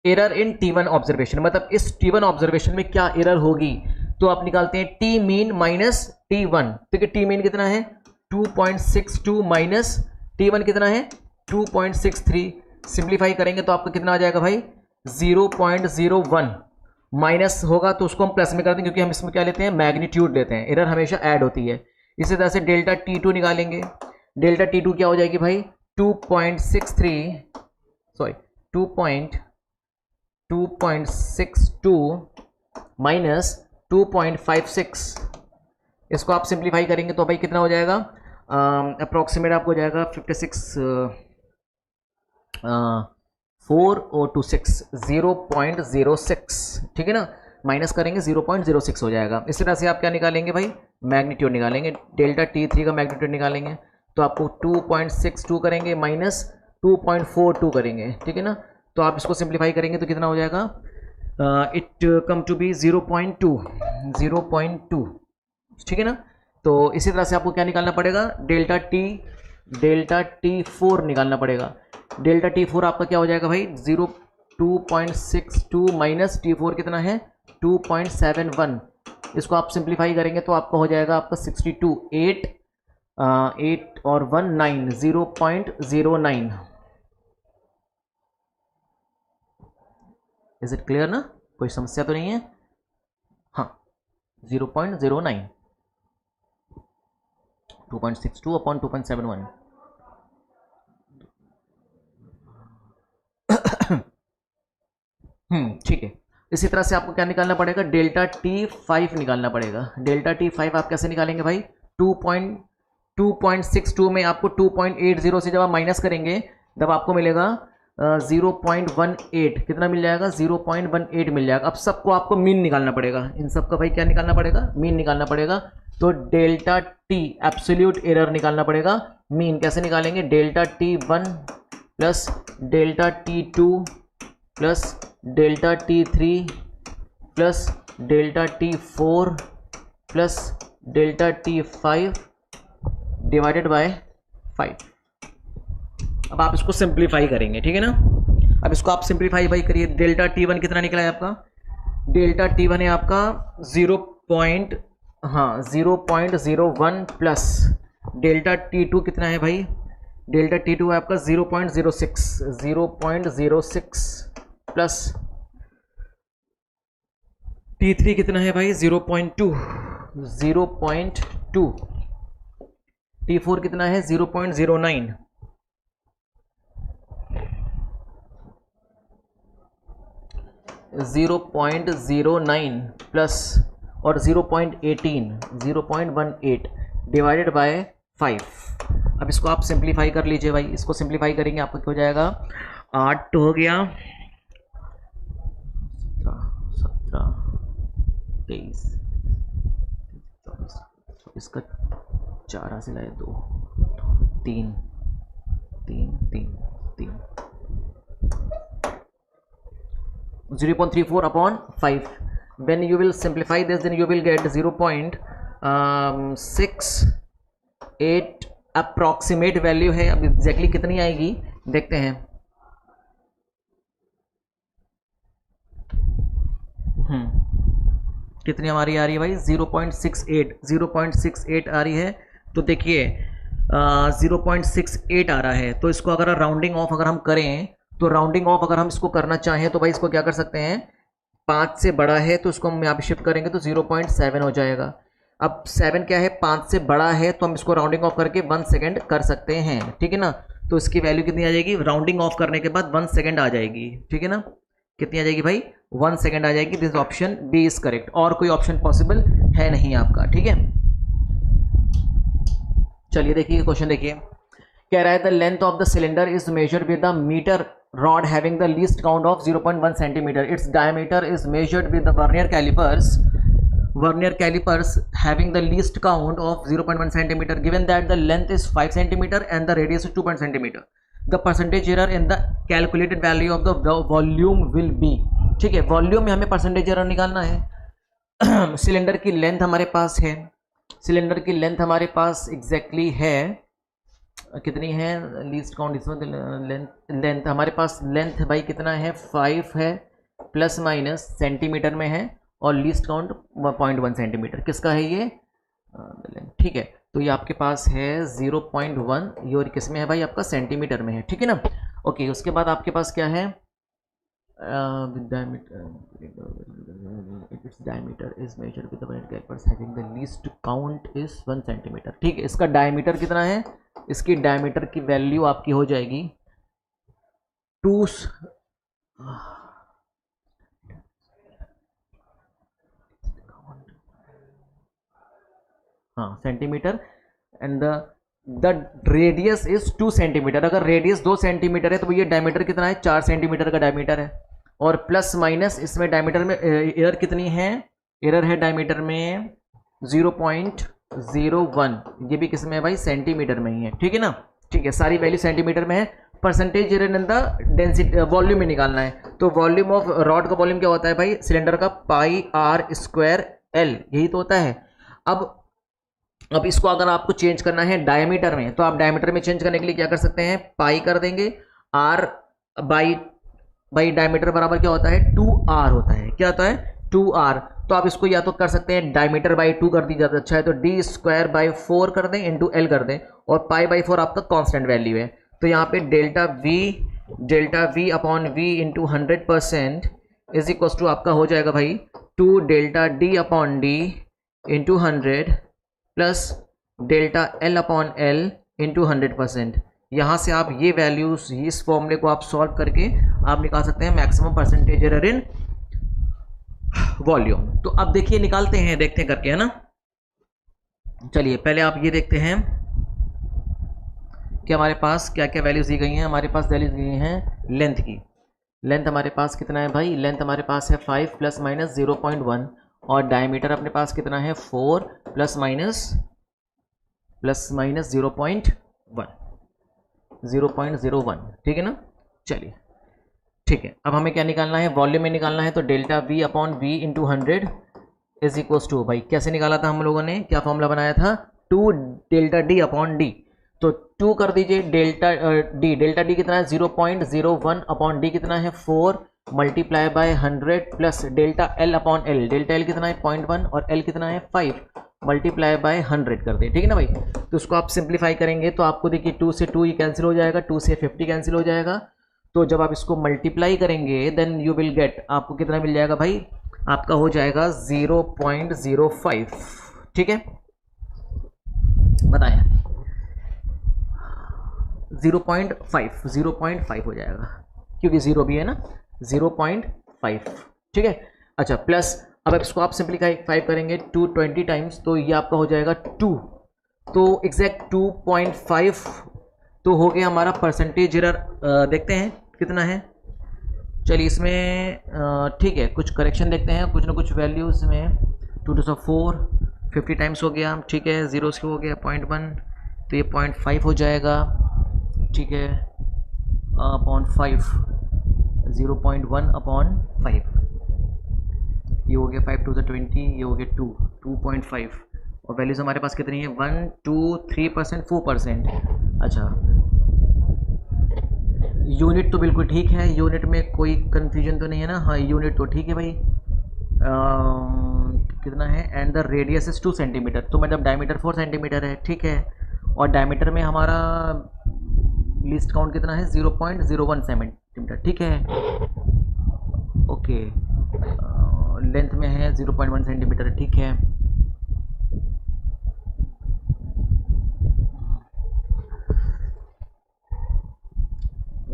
एरर इन T1 ऑब्जर्वेशन, मतलब इस T1 ऑब्जर्वेशन में क्या एरर होगी, तो आप निकालते हैं टी मीन माइनस T1। देखिए टी मीन कितना है? 2.62 माइनस T1 कितना है? 2.63। सिंप्लीफाई करेंगे तो आपका कितना आ जाएगा भाई? 0.01 माइनस होगा तो उसको हम प्लस में कर देंगे, क्योंकि हम इसमें क्या लेते हैं? मैग्नीट्यूड लेते हैं, एरर हमेशा ऐड होती है। इसी तरह से डेल्टा T2 निकालेंगे। डेल्टा T2 क्या हो जाएगी भाई? 2.62 माइनस 2.56। इसको आप सिंप्लीफाई करेंगे तो भाई कितना हो जाएगा? अप्रॉक्सीमेट आपको हो जाएगा 56 4 और 2 6 0.06, ठीक है ना। माइनस करेंगे 0.06 हो जाएगा। इसी तरह से आप क्या निकालेंगे भाई? मैग्नीट्यूड निकालेंगे। डेल्टा T3 का मैग्नीट्यूड निकालेंगे तो आपको 2.62 करेंगे माइनस 2.42 करेंगे, ठीक है ना। तो आप इसको सिंप्लीफाई करेंगे तो कितना हो जाएगा? इट कम टू बी 0.2, ठीक है ना। तो इसी तरह से आपको क्या निकालना पड़ेगा? डेल्टा T4 निकालना पड़ेगा। डेल्टा T4 आपका क्या हो जाएगा भाई? 2.62 माइनस T4 कितना है? 2.71। इसको आप सिंप्लीफाई करेंगे तो आपका हो जाएगा आपका 62 8 और 1 9 0.09। इज इट क्लियर ना? कोई समस्या तो नहीं है? हाँ 0.09 2.62 अपॉन 2.71। ठीक है। इसी तरह से आपको क्या निकालना पड़ेगा? डेल्टा T5 निकालना पड़ेगा। डेल्टा T5 आप कैसे निकालेंगे भाई? 2.62 में आपको 2.80 से जब आप माइनस करेंगे तब आपको मिलेगा 0.18। कितना मिल जाएगा? 0.18 मिल जाएगा। अब सबको आपको मीन निकालना पड़ेगा। इन सब का भाई क्या निकालना पड़ेगा? मीन निकालना पड़ेगा। तो डेल्टा T एब्सोल्यूट एरर निकालना पड़ेगा। मीन कैसे निकालेंगे? Delta T1 plus delta T2 plus delta T3 plus delta T4 plus delta T5 divided by 5। अब आप इसको सिंप्लीफाई करेंगे, ठीक है ना। अब इसको आप सिंप्लीफाई भाई करिए। डेल्टा T1 कितना निकला है आपका? डेल्टा T1 है आपका 0.01 प्लस डेल्टा T2 कितना है भाई? डेल्टा T2 है आपका 0.06 प्लस T3 कितना है भाई 0.2, 0.2, T4 कितना है 0.09, 0.09 प्लस और 0.18, 0.18 डिवाइडेड बाय 5। अब इसको आप सिंप्लीफाई कर लीजिए भाई, इसको सिंप्लीफाई करेंगे आपको क्या हो जाएगा 8 हो गया, 17, 23, 24 का 4 से लाए 2, 3, 3, 3, 3, 0.34 upon 5. When you will simplify this, then you will get 0.68 approximate value है। अब एग्जैक्टली कितनी आएगी देखते हैं। कितनी हमारी आ रही है भाई 0.68, 0.68 आ रही है। तो देखिए 0.68 आ रहा है, तो इसको अगर राउंडिंग ऑफ अगर हम करें, तो राउंडिंग ऑफ अगर हम इसको करना चाहें तो भाई इसको क्या कर सकते हैं, 5 से बड़ा है तो इसको हम यहाँ पे शिफ्ट करेंगे तो 0.7 हो जाएगा। अब 7 क्या है 5 से बड़ा है, तो हम इसको राउंडिंग ऑफ करके 1 सेकेंड कर सकते हैं, ठीक है ना। तो इसकी वैल्यू कितनी आ जाएगी, राउंडिंग ऑफ करने के बाद 1 सेकेंड आ जाएगी, ठीक है ना। कितनी आ जाएगी भाई 1 सेकेंड आ जाएगी। This option B is correct, और कोई ऑप्शन पॉसिबल है नहीं आपका, ठीक है। चलिए देखिए क्वेश्चन देखिए, कह रहा है the length of the cylinder is measured with the metre rod having the least count of 0.1 centimeter. Its diameter is measured with the vernier calipers having the least count of 0.1 centimeter. Given that the length is 5 centimeter and the radius is 2 centimeter, the percentage error in the calculated value of the volume will be। ठीक है, volume में हमें percentage error निकालना है। Cylinder की length हमारे पास है, cylinder की लेंथ हमारे पास एग्जैक्टली है कितनी है, लीस्ट काउंट इसमें लेंथ हमारे पास लेंथ भाई कितना है 5 है, प्लस माइनस सेंटीमीटर में है, और लीस्ट काउंट 0.1 सेंटीमीटर। किसका है ये, ठीक है। तो ये आपके पास है 0.1, ये और किस में है भाई आपका सेंटीमीटर में है, ठीक है ना। ओके, उसके बाद आपके पास क्या है, its diameter is measured with the vernier calipers having the least count is 1 centimeter। ठीक है, इसका डायमीटर कितना है, इसकी डायमीटर की वैल्यू आपकी हो जाएगी 2 centimetre and the radius is 2 centimetre. अगर रेडियस 2 सेंटीमीटर है तो ये डायमीटर कितना है 4 सेंटीमीटर का डायमीटर है, और प्लस माइनस इसमें डायमीटर में एरर कितनी है, एरर है डायमीटर में 0.01, ये भी किस में है भाई सेंटीमीटर में ही है, ठीक है ना। ठीक है, सारी वैल्यू सेंटीमीटर में है। Percentage error in the density volume में निकालना है, तो वॉल्यूम ऑफ रॉड का वॉल्यूम क्या होता है भाई सिलेंडर का, पाई आर स्क्वायर एल, यही तो होता है। अब इसको अगर आपको चेंज करना है डायमीटर में, तो आप डायमीटर में चेंज करने के लिए क्या कर सकते हैं, पाई कर देंगे, आर बाई डायमीटर बराबर क्या होता है 2r होता है, क्या होता है 2r। तो आप इसको या तो कर सकते हैं डायमीटर बाई 2 कर दी ज़्यादा अच्छा है, तो d स्क्वायर बाई 4 कर दें इंटू एल कर दें, और पाई बाई 4 आपका कांस्टेंट वैल्यू है। तो यहाँ पे delta V upon V into 100% is equal to आपका हो जाएगा भाई 2 delta D upon D into 100 plus delta L upon L into 100%। यहाँ से आप ये वैल्यूज, इस फॉर्मूले को आप सॉल्व करके आप निकाल सकते हैं maximum percentage error in volume. तो अब देखिए निकालते हैं, देखते हैं करके, है ना। चलिए पहले आप ये देखते हैं कि हमारे पास क्या क्या वैल्यूज दी गई हैं। हमारे पास वैल्यूज दी गई हैं लेंथ की, लेंथ हमारे पास कितना है भाई, लेंथ हमारे पास है 5 प्लस माइनस 0.1, और डायमीटर अपने पास कितना है 4 प्लस माइनस 0.01, ठीक है ना। चलिए ठीक है, अब हमें क्या निकालना है, वॉल्यूम में निकालना है, तो delta V upon V into 100 is equals to, भाई कैसे निकाला था हम लोगों ने, क्या फॉर्मूला बनाया था 2 डेल्टा डी अपॉन डी। तो 2 कर दीजिए डेल्टा डी कितना है 0.01 अपॉन डी कितना है 4 multiply by 100 plus delta L upon L, delta L कितना है 0.1 और एल कितना है 5 मल्टीप्लाई बाय 100 कर दे, ठीक है ना भाई। तो उसको आप सिंप्लीफाई करेंगे तो आपको देखिए 2 से 2 ये कैंसिल हो जाएगा, 2 से 50 कैंसिल हो जाएगा, तो जब आप इसको मल्टीप्लाई करेंगे देन यू विल गेट, आपको कितना मिल जाएगा भाई, आपका हो जाएगा 0.05। ठीक है, बताएं 0.5 हो जाएगा क्योंकि 0 भी है ना, 0.5। ठीक है, अच्छा प्लस अब इसको आप सिंप्लीफाई करेंगे 220 टाइम्स, तो ये आपका हो जाएगा 2, तो एग्जैक्ट 2.5 तो हो गया हमारा परसेंटेज एरर। देखते हैं कितना है, चलिए इसमें ठीक है कुछ करेक्शन देखते हैं, कुछ ना कुछ वैल्यूज़ में 2 to 4 50 टाइम्स हो गया। ठीक है, 0 से हो गया 0.1, तो ये 0.5 हो जाएगा। ठीक है, अपॉन 5, 0.1 अपॉन 5, ये हो गया 5 to the 20, ये हो गया 2.5, और वैल्यूज़ हमारे पास कितनी है 1 2 3% 4%। अच्छा, यूनिट तो बिल्कुल ठीक है, यूनिट में कोई कन्फ्यूजन तो नहीं है ना, हाँ यूनिट तो ठीक है भाई। कितना है, and the radius is 2 centimetre, तो मतलब डायमीटर 4 सेंटीमीटर है। ठीक है, और डायमीटर में हमारा लीस्ट काउंट कितना है 0.01 सेंटीमीटर। ठीक है, ओके, लेंथ में है 0.1 सेंटीमीटर। ठीक है,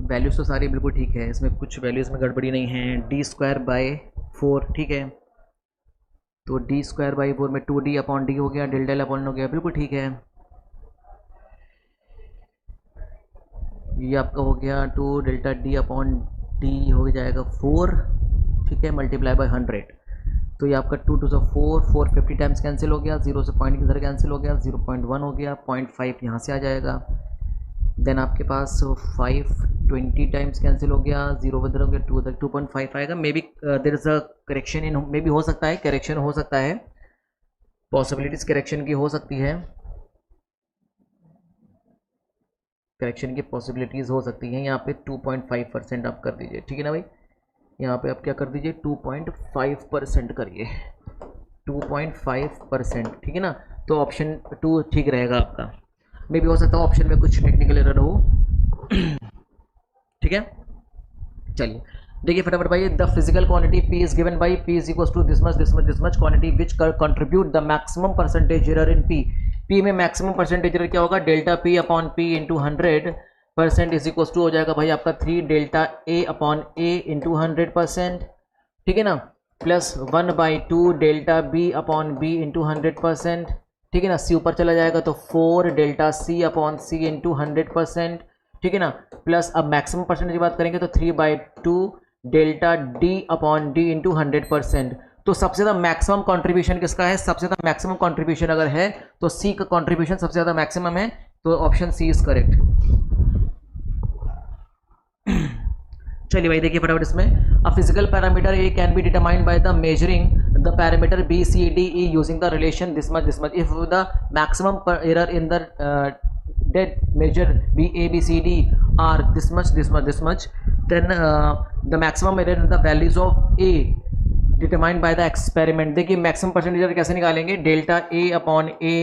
वैल्यूज़ तो सारी बिल्कुल ठीक है, इसमें कुछ वैल्यूज़ में गड़बड़ी नहीं है। d²/4, ठीक है, तो d²/4 में 2d अपॉन डी हो गया, डेल्टा एल अपॉन हो गया, बिल्कुल ठीक है। ये आपका हो गया 2 डेल्टा डी अपॉन डी हो जाएगा 4। ठीक है, मल्टीप्लाई बाय 100, तो ये आपका 2 to the 4 450 टाइम्स कैंसिल हो गया, 0 से पॉइंट किधर कैंसिल हो गया, 0.1 हो गया, 0.5 यहाँ से आ जाएगा। देन आपके पास 520 टाइम्स कैंसिल हो गया, 0 उधर हो गया, 2 उधर, 2.5 आएगा। May be there is a correction in, may be हो सकता है करेक्शन हो सकता है, पॉसिबिलिटीज़ करेक्शन की हो सकती है, करेक्शन की पॉसिबिलिटीज़ हो सकती हैं। यहाँ पे 2.5% आप कर दीजिए, ठीक है ना भाई, यहाँ पे आप क्या कर दीजिए 2.5% करिए, 2.5%, ठीक है ना, तो ऑप्शन 2 ठीक रहेगा आपका। मे भी हो सकता है ऑप्शन में कुछ टेक्निकल एरर हो। ठीक है, चलिए देखिए फटाफट भाई, the physical quantity P is given by P is equal to this much quantity which contribute the maximum percentage error in P में मैक्सिमम परसेंटेज एरर क्या होगा, delta P upon P into 100% is equal to हो जाएगा भाई आपका 3 delta A upon A into 100%, ठीक है ना, plus 1/2 delta B upon B into 100%, ठीक है ना, C ऊपर चला जाएगा तो 4 delta C upon C into 100%, ठीक है ना, प्लस अब मैक्सिमम परसेंटेज की बात करेंगे तो 3/2 delta D upon D into 100%। तो सबसे ज़्यादा मैक्सिमम कंट्रीब्यूशन किसका है, सबसे ज़्यादा मैक्सिमम कंट्रीब्यूशन अगर है तो C का कंट्रीब्यूशन सबसे ज़्यादा मैक्सिमम है, तो ऑप्शन C इज करेक्ट। चलिए भाई देखिए फटाफट इसमें, a physical parameter A can be determined by the measuring the parameter B C D E using the relation this much if the maximum error in the data measure B A B C D are this much then the maximum error in the values of A determined by the experiment. देखिए maximum percentage कैसे निकालेंगे, delta A upon A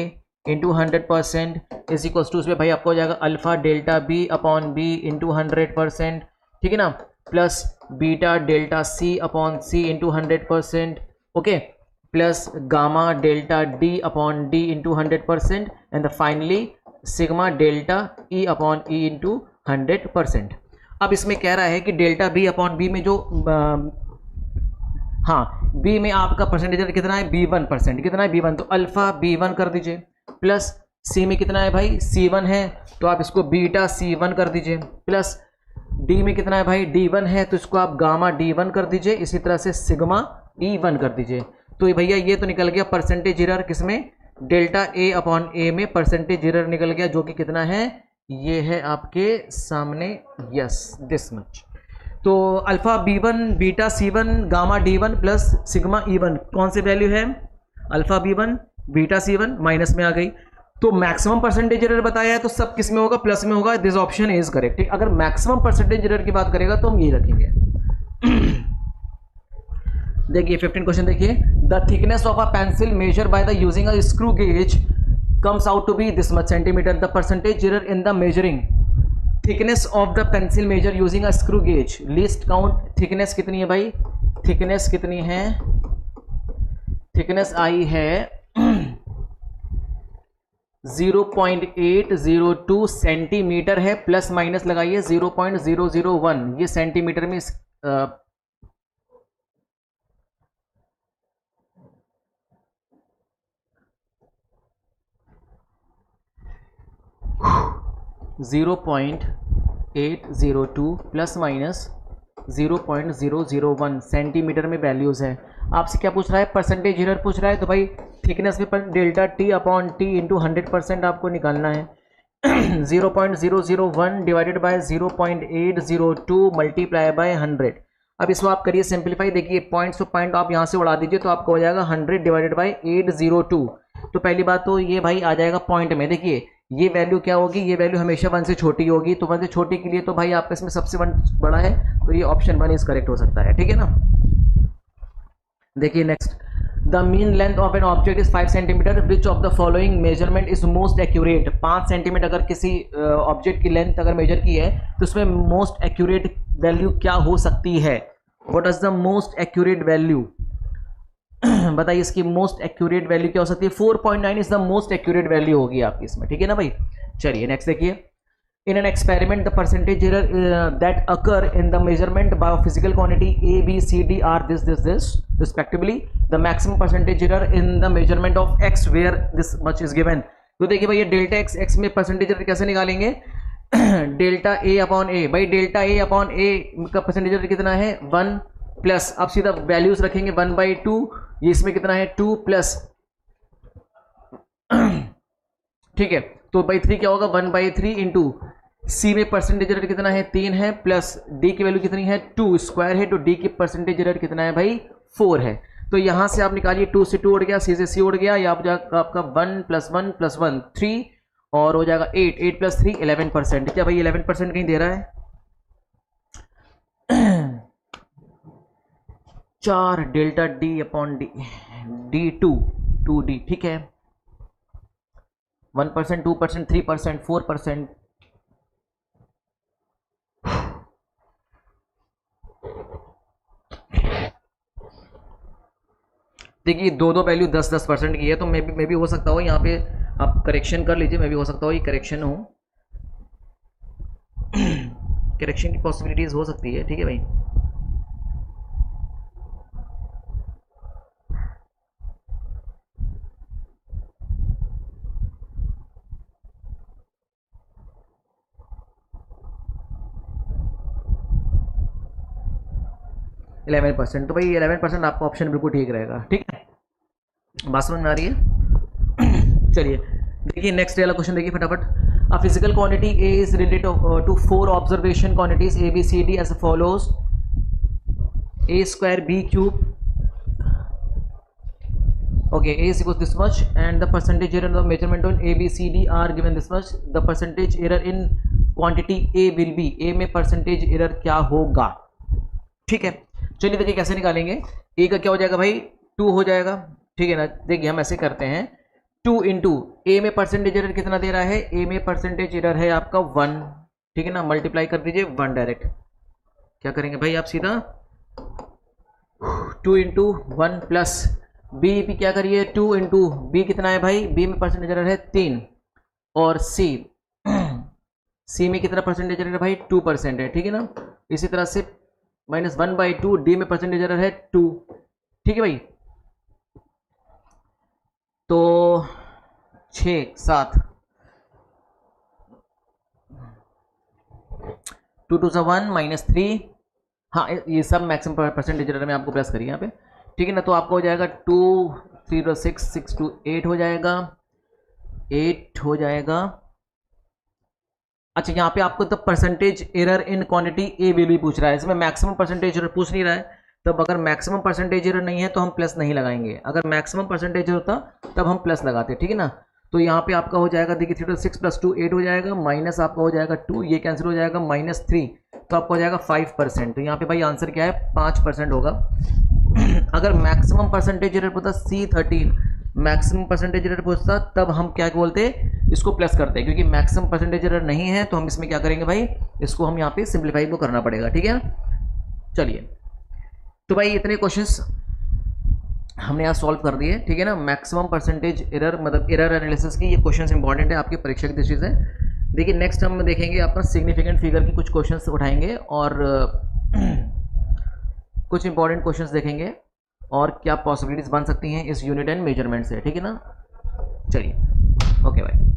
into 100% is equal to, उसमें भाई आपको हो जाएगा alpha delta B upon B into 100%, ठीक है ना, plus beta delta C upon C into 100%, okay, plus gamma delta D upon D into 100% and finally sigma delta E upon E into 100%। अब इसमें कह रहा है कि डेल्टा B अपॉन B में जो हाँ B में आपका परसेंटेज कितना है B1%, कितना है B1, तो अल्फा B1 कर दीजिए, प्लस C में कितना है भाई C1 है, तो आप इसको बीटा C1 कर दीजिए, प्लस D में कितना है भाई D1 है, तो इसको आप गामा D1 कर दीजिए, इसी तरह से सिग्मा E1 कर दीजिए। तो भैया ये तो निकल गया परसेंटेज एरर किसमें, डेल्टा A अपॉन A में परसेंटेज एरर निकल गया, जो कि कितना है, ये है आपके सामने, यस दिस मच। तो alpha B1 beta C1 gamma D1 plus sigma E1 कौन सी वैल्यू है, alpha B1 beta C1 minus में आ गई, तो मैक्सिमम परसेंटेज एरर बताया है तो सब किस में होगा, प्लस में होगा, दिस ऑप्शन इज करेक्ट। अगर मैक्सिमम परसेंटेज एरर की बात करेगा तो हम ये रखेंगे। देखिए 15 क्वेश्चन देखिए, the thickness of a pencil measure by the using a screw gauge comes out to be this much centimeter, the percentage error in the measuring thickness of the pencil measure using a screw gauge, least count thickness कितनी है भाई, thickness कितनी है, thickness आई है 0.802 centimetre है, plus minus लगाइए 0.001, ये centimetre में 0.802 प्लस माइनस 0.001 सेंटीमीटर में वैल्यूज है। आपसे क्या पूछ रहा है, परसेंटेज एरर पूछ रहा है, तो भाई थिकनेस में पर delta T upon T into 100% आपको निकालना है। 0.001 डिवाइडेड बाय 0.802 मल्टीप्लाई बाय 100। अब इसको आप करिए सिंप्लीफाई, देखिए पॉइंट्स टू पॉइंट आप यहाँ से उड़ा दीजिए तो आपको हो जाएगा 100 डिवाइडेड बाय 802। तो पहली बात तो ये भाई आ जाएगा पॉइंट में, देखिए ये वैल्यू क्या होगी, ये वैल्यू हमेशा 1 से छोटी होगी, तो 1 से छोटी के लिए तो भाई आपका इसमें सबसे 1 बड़ा है, तो ये ऑप्शन 1 इज करेक्ट हो सकता है, ठीक है ना। देखिए next, the mean length of an object is 5 centimetre, which of the following measurement is most accurate. 5 centimetre अगर किसी ऑब्जेक्ट की लेंथ अगर मेजर की है तो उसमें मोस्ट एक्यूरेट वैल्यू क्या हो सकती है, what is the most accurate value, बताइए इसकी मोस्ट एक्यूरेट वैल्यू क्या हो सकती है। 4.9 is the most accurate value होगी आपकी इसमें, ठीक है ना भाई। चलिए नेक्स्ट देखिए, in an experiment the percentage error that occur in the measurement by physical quantity A B C D are this respectively, the maximum percentage error in the measurement of X where this much is given. तो देखिए भाई ये delta X, X में percentage error कैसे निकालेंगे, delta A upon ए, भाई delta A upon ए का percentage error कितना है 1 प्लस, आप सीधा वैल्यूज रखेंगे 1/2, ये इसमें कितना है 2 प्लस, ठीक है, तो बाई 3 क्या होगा 1/3 इंटू सी में परसेंटेज एरर कितना है 3 है, प्लस डी की वैल्यू कितनी है 2 स्क्वायर है, तो डी की परसेंटेज एरर कितना है भाई 4 है। तो यहां से आप निकालिए 2 से 2 उड़ गया, सी से सी उड़ गया, या आपका 1 + 1 + 1 3 और हो जाएगा 8, 8 + 3 11%। क्या भाई 11% कहीं दे रहा है 4 delta D upon D, D 2D, ठीक है, 1%, 2%, 3%, 4%। देखिए दो वैल्यू 10% की है, तो मे भी हो सकता हो यहाँ पे आप करेक्शन कर लीजिए, मे भी हो सकता हो ये करेक्शन हो, करेक्शन की पॉसिबिलिटीज हो सकती है, ठीक है भाई। %11, तो भाई 11% आपका ऑप्शन बिल्कुल ठीक रहेगा, ठीक है, बात समझ में आ रही है। चलिए देखिए नेक्स्ट वाला क्वेश्चन देखिए फटाफट। A physical quantity A is related to 4 observation quantities A B C D as follows, a² b³ okay, a is equals this much and the percentage error of measurement on a b c d are given this much, the percentage error in quantity a will be, a में percentage error क्या होगा, ठीक है। चलिए देखिए कैसे निकालेंगे, a का क्या हो जाएगा भाई 2 हो जाएगा, ठीक है ना। देखिए हम ऐसे करते हैं 2 इंटू ए में परसेंटेज एरर कितना दे रहा है, ए में परसेंटेज एरर है आपका 1, ठीक है ना, मल्टीप्लाई कर दीजिए 1 डायरेक्ट, क्या करेंगे भाई आप सीधा 2 इंटू 1 प्लस बी भी क्या करिए 2 इंटू बी कितना है भाई, बी में परसेंटेज एरर है 3 और सी में कितना परसेंटेज एरर है भाई 2% है, ठीक है ना। इसी तरह से -1/2 डी में परसेंटेज एरर है 2, ठीक है भाई। तो 6 7 2 2 1 -3, हाँ ये सब मैक्सिमम परसेंटेज एरर में आपको प्लस करिए यहाँ पे, ठीक है ना। तो आपको हो जाएगा 2 3 6 6 2 8 हो जाएगा, 8 हो जाएगा। अच्छा यहाँ पे आपको तो percentage error in quantity A will be पूछ रहा है, इसमें मैक्सिमम परसेंटेज एरर पूछ नहीं रहा है, तब अगर मैक्सिमम परसेंटेज एरर नहीं है तो हम प्लस नहीं लगाएंगे, अगर मैक्सिमम परसेंटेज होता तब हम प्लस लगाते, ठीक है ना। तो यहाँ पे आपका हो जाएगा देखिए 3 6 + 2 8 हो जाएगा, माइनस आपका हो जाएगा 2, ये कैंसिल हो जाएगा -3, तो आपका हो जाएगा 5%। तो यहाँ पे भाई आंसर क्या है 5% होगा। अगर मैक्सिमम परसेंटेज एरर पूछता C13, मैक्सिमम परसेंटेज एरर पूछता तब हम क्या बोलते, इसको प्लस करते हैं, क्योंकि मैक्सिमम परसेंटेज एरर नहीं है तो हम इसमें क्या करेंगे भाई, इसको हम यहाँ पे सिंप्लीफाई को करना पड़ेगा, ठीक है। चलिए तो भाई इतने क्वेश्चंस हमने यहाँ सॉल्व कर दिए, ठीक है ना। मैक्सिमम परसेंटेज एरर मतलब एरर एनालिसिस की ये क्वेश्चंस इंपॉर्टेंट है आपकी परीक्षा की दृष्टि से। देखिए नेक्स्ट हम देखेंगे अपना सिग्निफिकेंट फिगर की कुछ क्वेश्चंस उठाएंगे और कुछ इंपॉर्टेंट क्वेश्चंस देखेंगे और क्या पॉसिबिलिटीज बन सकती हैं इस यूनिट एंड मेजरमेंट से, ठीक है ना। चलिए ओके भाई।